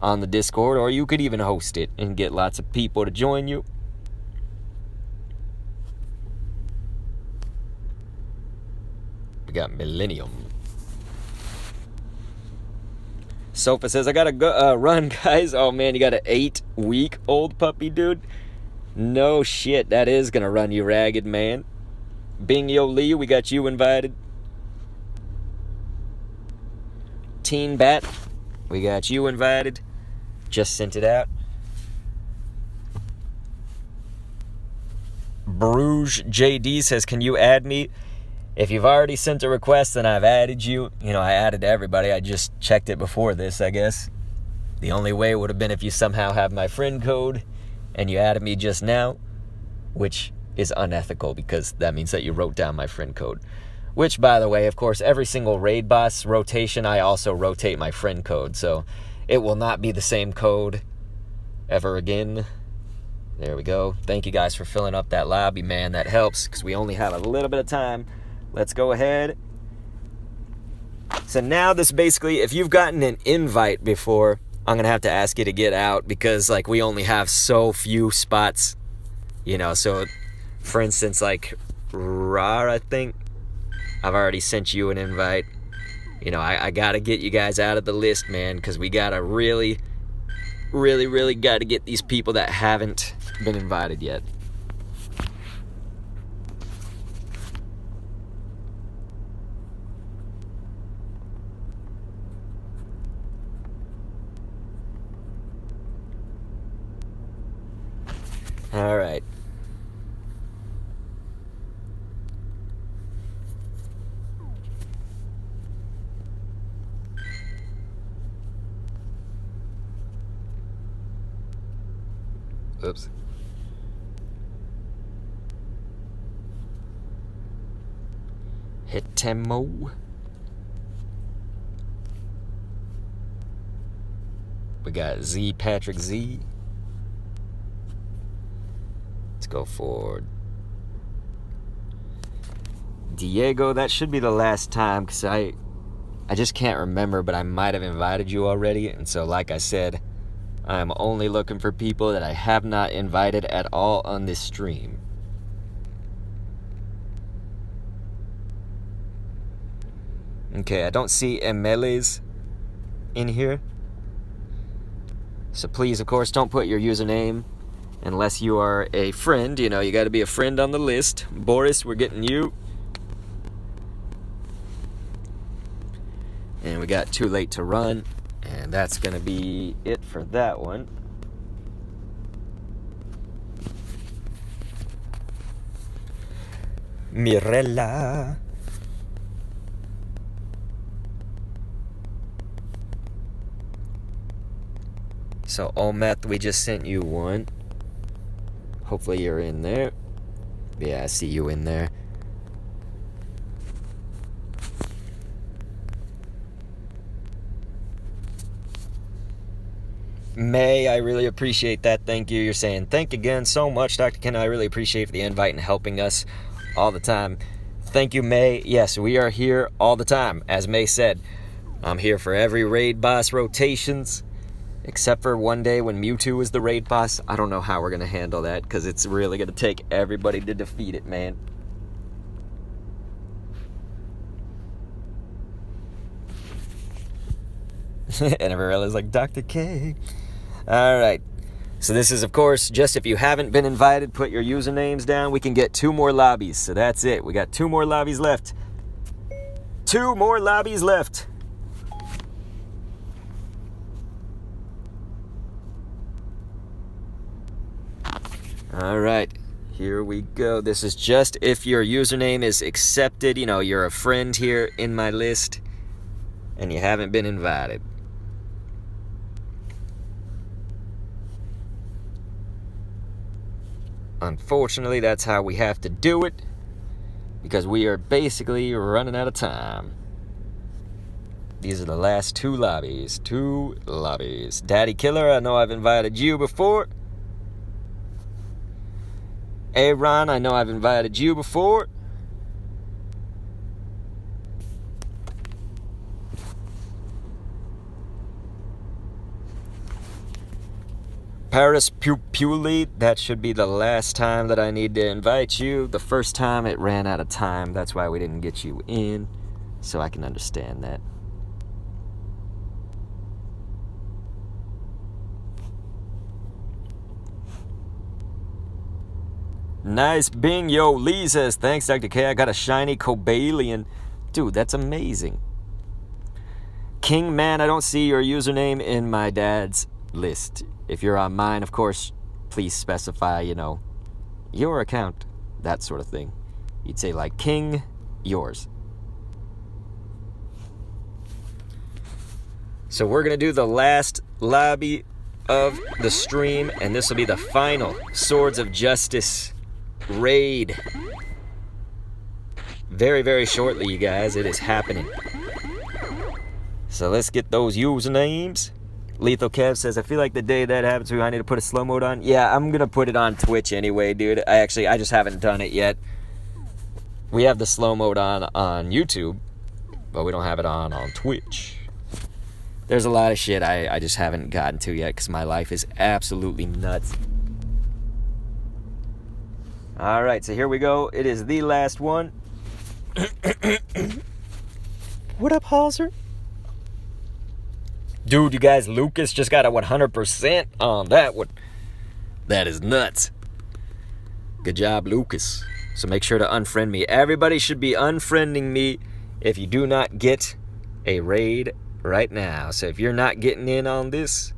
S1: on the Discord, or you could even host it and get lots of people to join you. We got Millennium. Sofa says, I gotta go, run, guys. Oh, man, you got an 8-week-old puppy, dude? No shit, that is gonna run you ragged, man. Bing Yo Lee, we got you invited. Teen Bat, we got you invited. Just sent it out. Bruges JD says, can you add me? If you've already sent a request, then I've added you. You know, I added everybody. I just checked it before this, I guess. The only way would have been if you somehow have my friend code and you added me just now, which is unethical because that means that you wrote down my friend code. Which, by the way, of course, every single raid boss rotation, I also rotate my friend code. So it will not be the same code ever again. There we go. Thank you guys for filling up that lobby, man. That helps because we only have a little bit of time. Let's go ahead. So now this basically, if you've gotten an invite before, I'm going to have to ask you to get out because, like, we only have so few spots. You know, so, for instance, like, Rar, I think, I've already sent you an invite. You know, I got to get you guys out of the list, man, because we got to really got to get these people that haven't been invited yet. All right. Oops. Hitemo. We got Z Patrick Z. Let's go for Diego. That should be the last time because I just can't remember, but I might have invited you already. And so, like I said, I'm only looking for people that I have not invited at all on this stream. Okay, I don't see Emeles in here. So please, of course, don't put your username unless you are a friend. You know, you got to be a friend on the list. Boris, we're getting you. And we got Too Late to Run. And that's going to be it for that one. Mirella. So, Ometh, we just sent you one. Hopefully you're in there. Yeah, I see you in there. May, I really appreciate that. Thank you. You're saying, thank again so much, Dr. Ken. I really appreciate the invite and helping us all the time. Thank you, May. Yes, we are here all the time. As May said, I'm here for every raid boss rotations, except for one day when Mewtwo is the raid boss. I don't know how we're going to handle that because it's really going to take everybody to defeat it, man. And everyone's like, Dr. K. All right. So this is, of course, just if you haven't been invited, put your usernames down. We can get 2 more lobbies. So that's it. We got 2 more lobbies left. 2 more lobbies left. All right. Here we go. This is just if your username is accepted. You know, you're a friend here in my list and you haven't been invited. Unfortunately, that's how we have to do it because we are basically running out of time. These are the last 2 lobbies. 2 lobbies. Daddy Killer, I know I've invited you before. Aaron, I know I've invited you before. Paris Puli, that should be the last time that I need to invite you. The first time it ran out of time. That's why we didn't get you in. So I can understand that. Nice Bing. Yo, Lee says, thanks, Dr. K. I got a Shiny Cobalion. Dude, that's amazing. King Man, I don't see your username in my dad's list. If you're on mine, of course, please specify, your account, that sort of thing. You'd say like king, yours. So we're going to do the last lobby of the stream, and this will be the final Swords of Justice raid. Very, very shortly, you guys. It is happening. So let's get those usernames. Lethal Kev says, I feel like the day that happens, I need to put a slow mode on. Yeah, I'm going to put it on Twitch anyway, dude. I just haven't done it yet. We have the slow mode on YouTube, but we don't have it on Twitch. There's a lot of shit I just haven't gotten to yet because my life is absolutely nuts. Alright, so here we go. It is the last one. What up, Halser? Dude, you guys, Lucas just got a 100% on that one. That is nuts. Good job, Lucas. So make sure to unfriend me. Everybody should be unfriending me if you do not get a raid right now. So if you're not getting in on this,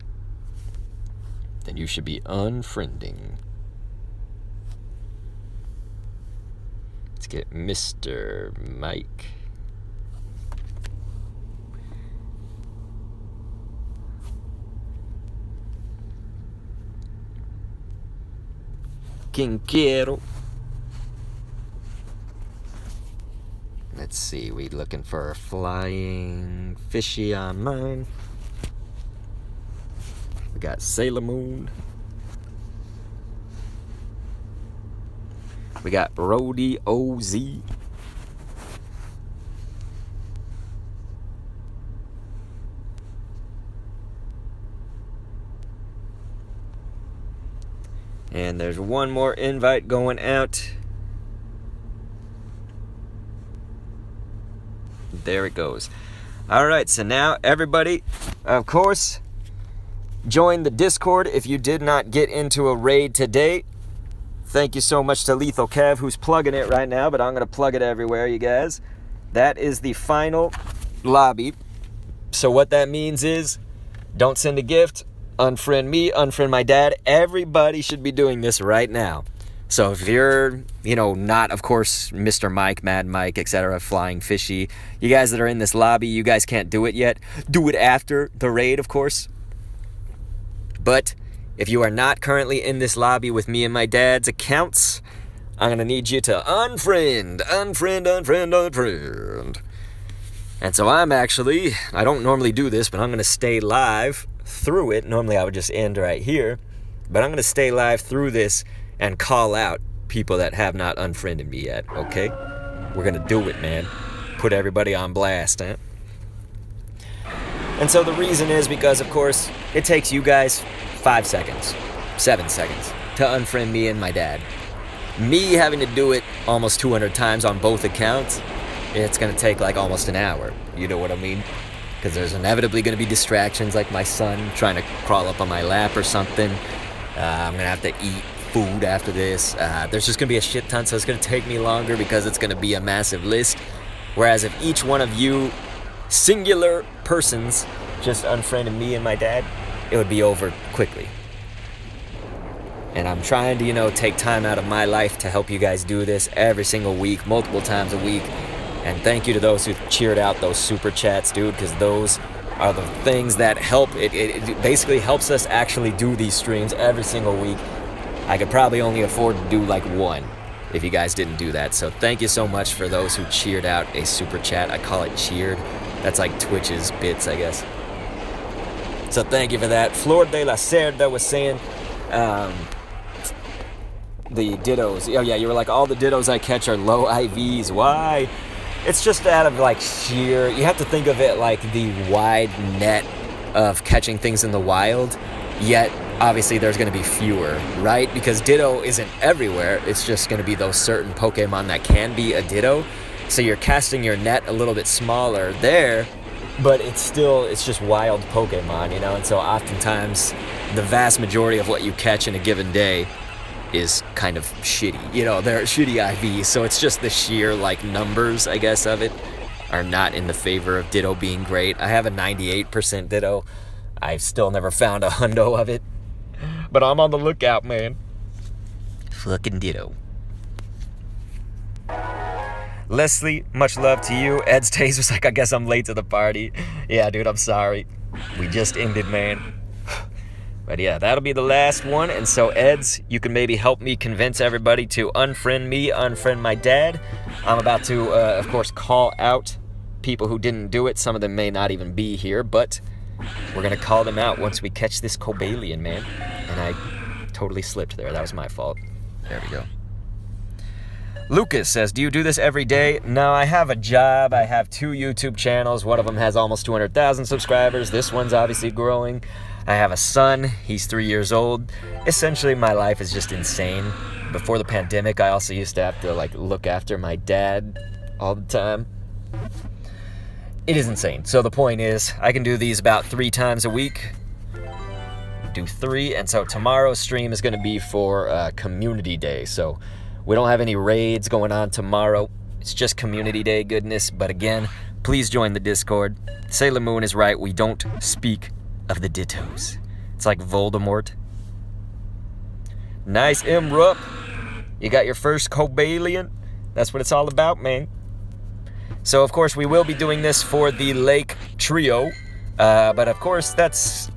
S1: then you should be unfriending. Let's get Mr. Mike. Quien quiero. Let's see, we looking for a flying fishy on mine. We got Sailor Moon. We got Brody OZ. And there's one more invite going out. There it goes. All right, so now everybody, of course, join the Discord if you did not get into a raid today. Thank you so much to Lethal Kev, who's plugging it right now, but I'm going to plug it everywhere, you guys. That is the final lobby. So what that means is, don't send a gift, unfriend me, unfriend my dad. Everybody should be doing this right now. So if you're, not, of course, Mr. Mike, Mad Mike, etc., Flying Fishy, you guys that are in this lobby, you guys can't do it yet. Do it after the raid, of course. But if you are not currently in this lobby with me and my dad's accounts, I'm going to need you to unfriend. And so I don't normally do this, but I'm going to stay live through it. Normally I would just end right here, but I'm going to stay live through this and call out people that have not unfriended me yet, okay? We're going to do it, man. Put everybody on blast, huh? And so the reason is because, of course, it takes you guys 5 seconds, 7 seconds to unfriend me and my dad. Me having to do it almost 200 times on both accounts, it's going to take like almost an hour. You know what I mean? Because there's inevitably going to be distractions like my son trying to crawl up on my lap or something. I'm going to have to eat food after this. There's just going to be a shit ton, so it's going to take me longer because it's going to be a massive list. Whereas if each one of you singular persons just unfriended me and my dad, it would be over quickly. And I'm trying to, take time out of my life to help you guys do this every single week, multiple times a week. And thank you to those who cheered out those super chats, dude, because those are the things that help. It basically helps us actually do these streams every single week. I could probably only afford to do like one if you guys didn't do that. So thank you so much for those who cheered out a super chat. I call it cheered. That's like Twitch's bits, I guess. So thank you for that. Flor de la Cerda was saying the dittos. Oh yeah, you were like, all the dittos I catch are low IVs. Why? It's just out of like sheer, you have to think of it like the wide net of catching things in the wild, yet obviously there's going to be fewer, right? Because Ditto isn't everywhere. It's just going to be those certain Pokemon that can be a Ditto. So you're casting your net a little bit smaller there, but it's just wild Pokemon, And so oftentimes the vast majority of what you catch in a given day is kind of shitty. They're shitty IVs. So it's just the sheer numbers, I guess, of it are not in the favor of Ditto being great. I have a 98% Ditto. I've still never found a hundo of it. But I'm on the lookout, man. Fucking ditto. Leslie, much love to you. Ed's Taze was like, I guess I'm late to the party. Yeah, dude, I'm sorry. We just ended, man. But yeah, that'll be the last one. And so, Eds, you can maybe help me convince everybody to unfriend me, unfriend my dad. I'm about to, of course, call out people who didn't do it. Some of them may not even be here, but we're going to call them out once we catch this Cobalion, man. And I totally slipped there. That was my fault. There we go. Lucas says, do you do this every day? No, I have a job. I have 2 YouTube channels. One of them has almost 200,000 subscribers. This one's obviously growing. I have a son. He's 3 years old. Essentially, my life is just insane. Before the pandemic, I also used to have to look after my dad all the time. It is insane. So the point is, I can do these about 3 times a week. Do 3, and so tomorrow's stream is going to be for Community Day. So we don't have any raids going on tomorrow. It's just Community Day goodness. But again, please join the Discord. Sailor Moon is right. We don't speak of the Dittos. It's like Voldemort. Nice, M-Rup. You got your first Cobalion. That's what it's all about, man. So, of course, we will be doing this for the Lake Trio. But, of course, that's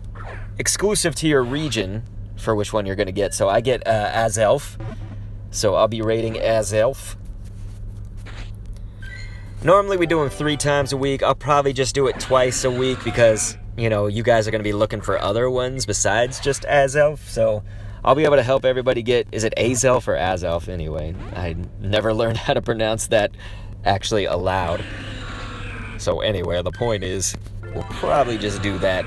S1: exclusive to your region for which one you're going to get. So, I get Azelf. So, I'll be raiding Azelf. Normally, we do them 3 times a week. I'll probably just do it twice a week because, you know, you guys are going to be looking for other ones besides just Azelf. So, I'll be able to help everybody get... Is it Azelf or Azelf anyway? I never learned how to pronounce that actually aloud. So anyway, the point is, we'll probably just do that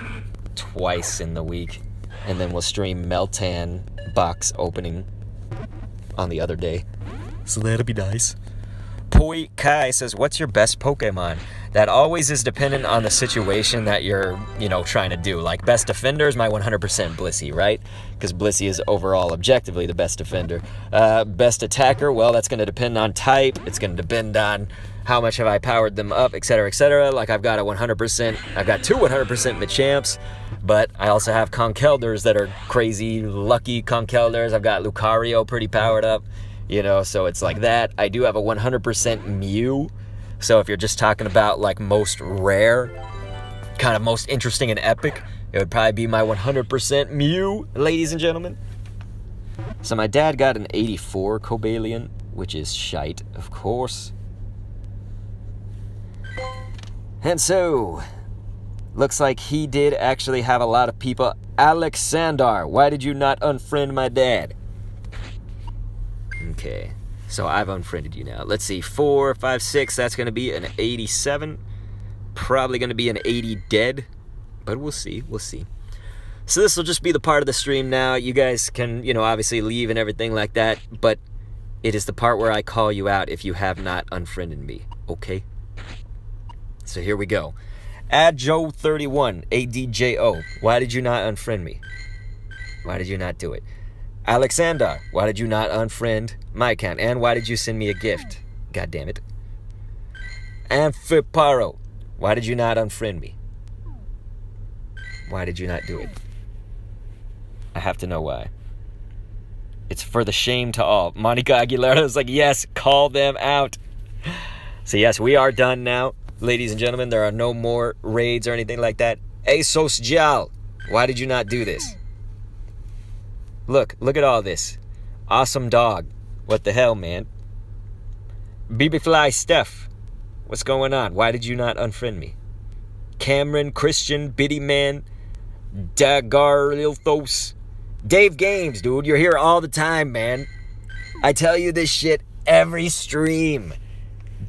S1: twice in the week. And then we'll stream Meltan box opening on the other day. So that'll be nice. Poi Kai says, what's your best Pokemon? That always is dependent on the situation that you're, trying to do. Like, best defender is my 100% Blissey, right? Because Blissey is overall objectively the best defender. Best attacker, well, that's going to depend on type. It's going to depend on how much have I powered them up, etc., etc. Like, I've got a 100%, I've got 2 100% Machamps, but I also have Conkeldurs that are crazy, lucky Conkeldurs. I've got Lucario pretty powered up. So it's like that. I do have a 100% Mew. So if you're just talking about most rare, kind of most interesting and epic, it would probably be my 100% Mew, ladies and gentlemen. So my dad got an 84 Cobalion, which is shite, of course. And so, looks like he did actually have a lot of people. Alexander, why did you not unfriend my dad? Okay, so I've unfriended you now. Let's see, 4, 5, 6, that's going to be an 87. Probably going to be an 80 dead, but we'll see. So this will just be the part of the stream now. You guys can, obviously leave and everything like that, but it is the part where I call you out if you have not unfriended me, okay? So here we go. Adjo31, ADJO, why did you not unfriend me? Why did you not do it? Alexander, why did you not unfriend my account? And why did you send me a gift? God damn it. Amphiparo, why did you not unfriend me? Why did you not do it? I have to know why. It's for the shame to all. Monica Aguilera is like, yes, call them out. So yes, we are done now. Ladies and gentlemen, there are no more raids or anything like that. Asos Jal, why did you not do this? Look at all this. Awesome dog. What the hell, man? BBFly Steph, what's going on? Why did you not unfriend me? Cameron, Christian, Biddy Man, Dagarlithos, Dave Games, dude, you're here all the time, man. I tell you this shit every stream.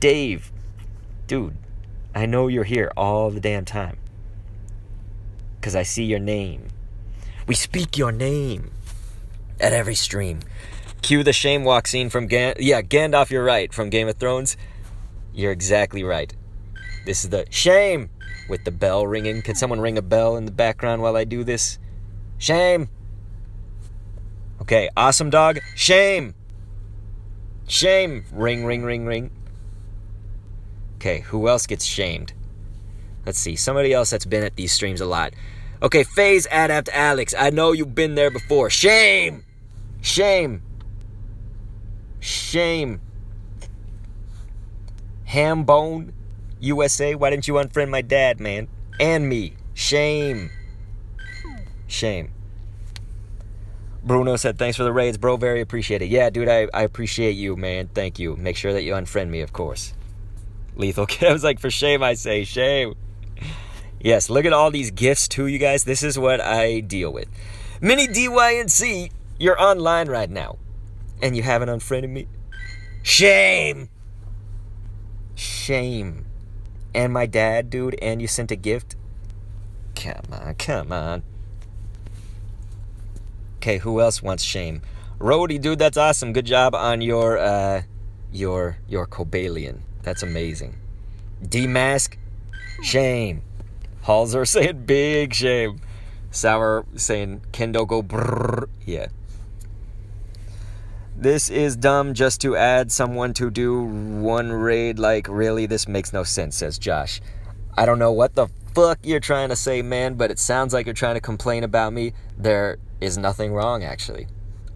S1: Dave, dude, I know you're here all the damn time. Because I see your name. We speak your name at every stream. Cue the shame walk scene from Gandalf, you're right, from Game of Thrones. You're exactly right. This is the shame with the bell ringing. Can someone ring a bell in the background while I do this? Shame. Okay, awesome dog. Shame. Shame. Ring, ring, ring, ring. Okay, who else gets shamed? Let's see. Somebody else that's been at these streams a lot. Okay, Phase Adapt Alex. I know you've been there before. Shame! Shame! Shame! Hambone USA. Why didn't you unfriend my dad, man? And me. Shame. Shame. Bruno said, thanks for the raids, bro. Very appreciated. Yeah, dude, I appreciate you, man. Thank you. Make sure that you unfriend me, of course. Lethal Kid. I was like, for shame, I say. Shame. Yes, look at all these gifts, too, you guys. This is what I deal with. Mini DYNC, you're online right now. And you haven't unfriended me? Shame. Shame. And my dad, dude, and you sent a gift? Come on, come on. Okay, who else wants shame? Rhodey, dude, that's awesome. Good job on your Cobalion. That's amazing. D-Mask, shame. Halzer saying big shame. Sour saying Kendo go brrr. Yeah. This is dumb just to add someone to do one raid. Like, really, this makes no sense, says Josh. I don't know what the fuck you're trying to say, man, but it sounds like you're trying to complain about me. There is nothing wrong, actually.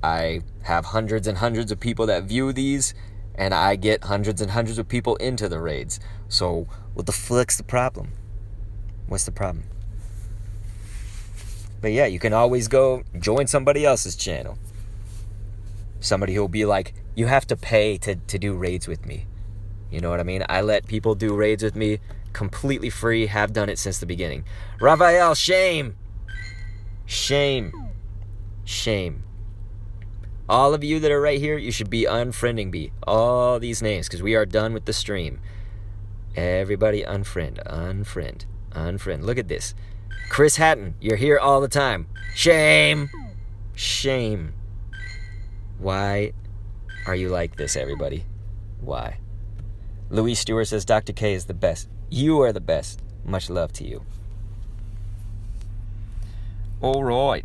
S1: I have hundreds and hundreds of people that view these, and I get hundreds and hundreds of people into the raids. So, what the fuck's the problem? What's the problem? But yeah, you can always go join somebody else's channel. Somebody who'll be like, you have to pay to do raids with me. You know what I mean? I let people do raids with me completely free, have done it since the beginning. Raphael, shame. Shame. Shame. All of you that are right here, you should be unfriending me. All these names, because we are done with the stream. Everybody unfriend, unfriend, unfriend. Look at this. Chris Hatton, you're here all the time. Shame. Shame. Why are you like this, everybody? Why? Louis Stewart says, Dr. K is the best. You are the best. Much love to you. All right.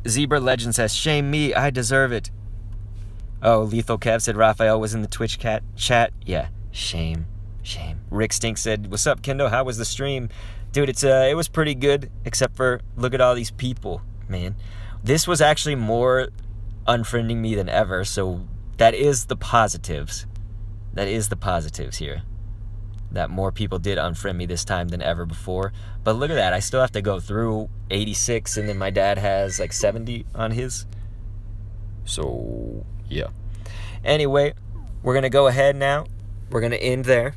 S1: Zebra Legend says, shame me, I deserve it. Oh, Lethal Kev said Raphael was in the Twitch chat. Yeah, shame, shame. Rick Stink said, what's up, Kendo? How was the stream? Dude, it was pretty good, except for look at all these people, man. This was actually more unfriending me than ever, so that is the positives. That is the positives here. That more people did unfriend me this time than ever before. But look at that, I still have to go through 86, and then my dad has like 70 on his. So, yeah. Anyway, we're going to go ahead now. We're going to end there.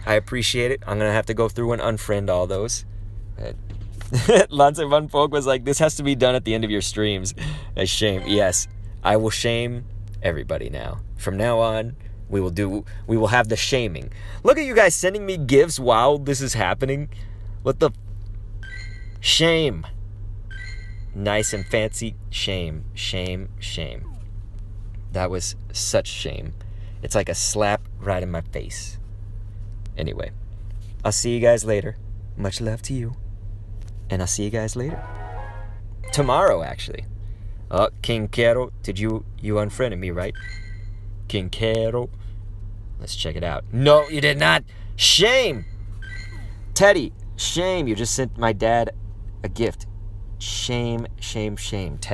S1: I appreciate it. I'm going to have to go through and unfriend all those. Lance Van Folk was like, this has to be done at the end of your streams. A shame. Yes, I will shame everybody now. From now on, we will have the shaming. Look at you guys sending me gifts while this is happening. What the? Shame. Nice and fancy. Shame. Shame. Shame. That was such shame. It's like a slap right in my face. Anyway, I'll see you guys later. Much love to you. And I'll see you guys later. Tomorrow, actually. Oh, King Kero, you unfriended me, right? King Kero. Let's check it out. No, you did not. Shame. Teddy, shame. You just sent my dad a gift. Shame, shame, shame. Teddy.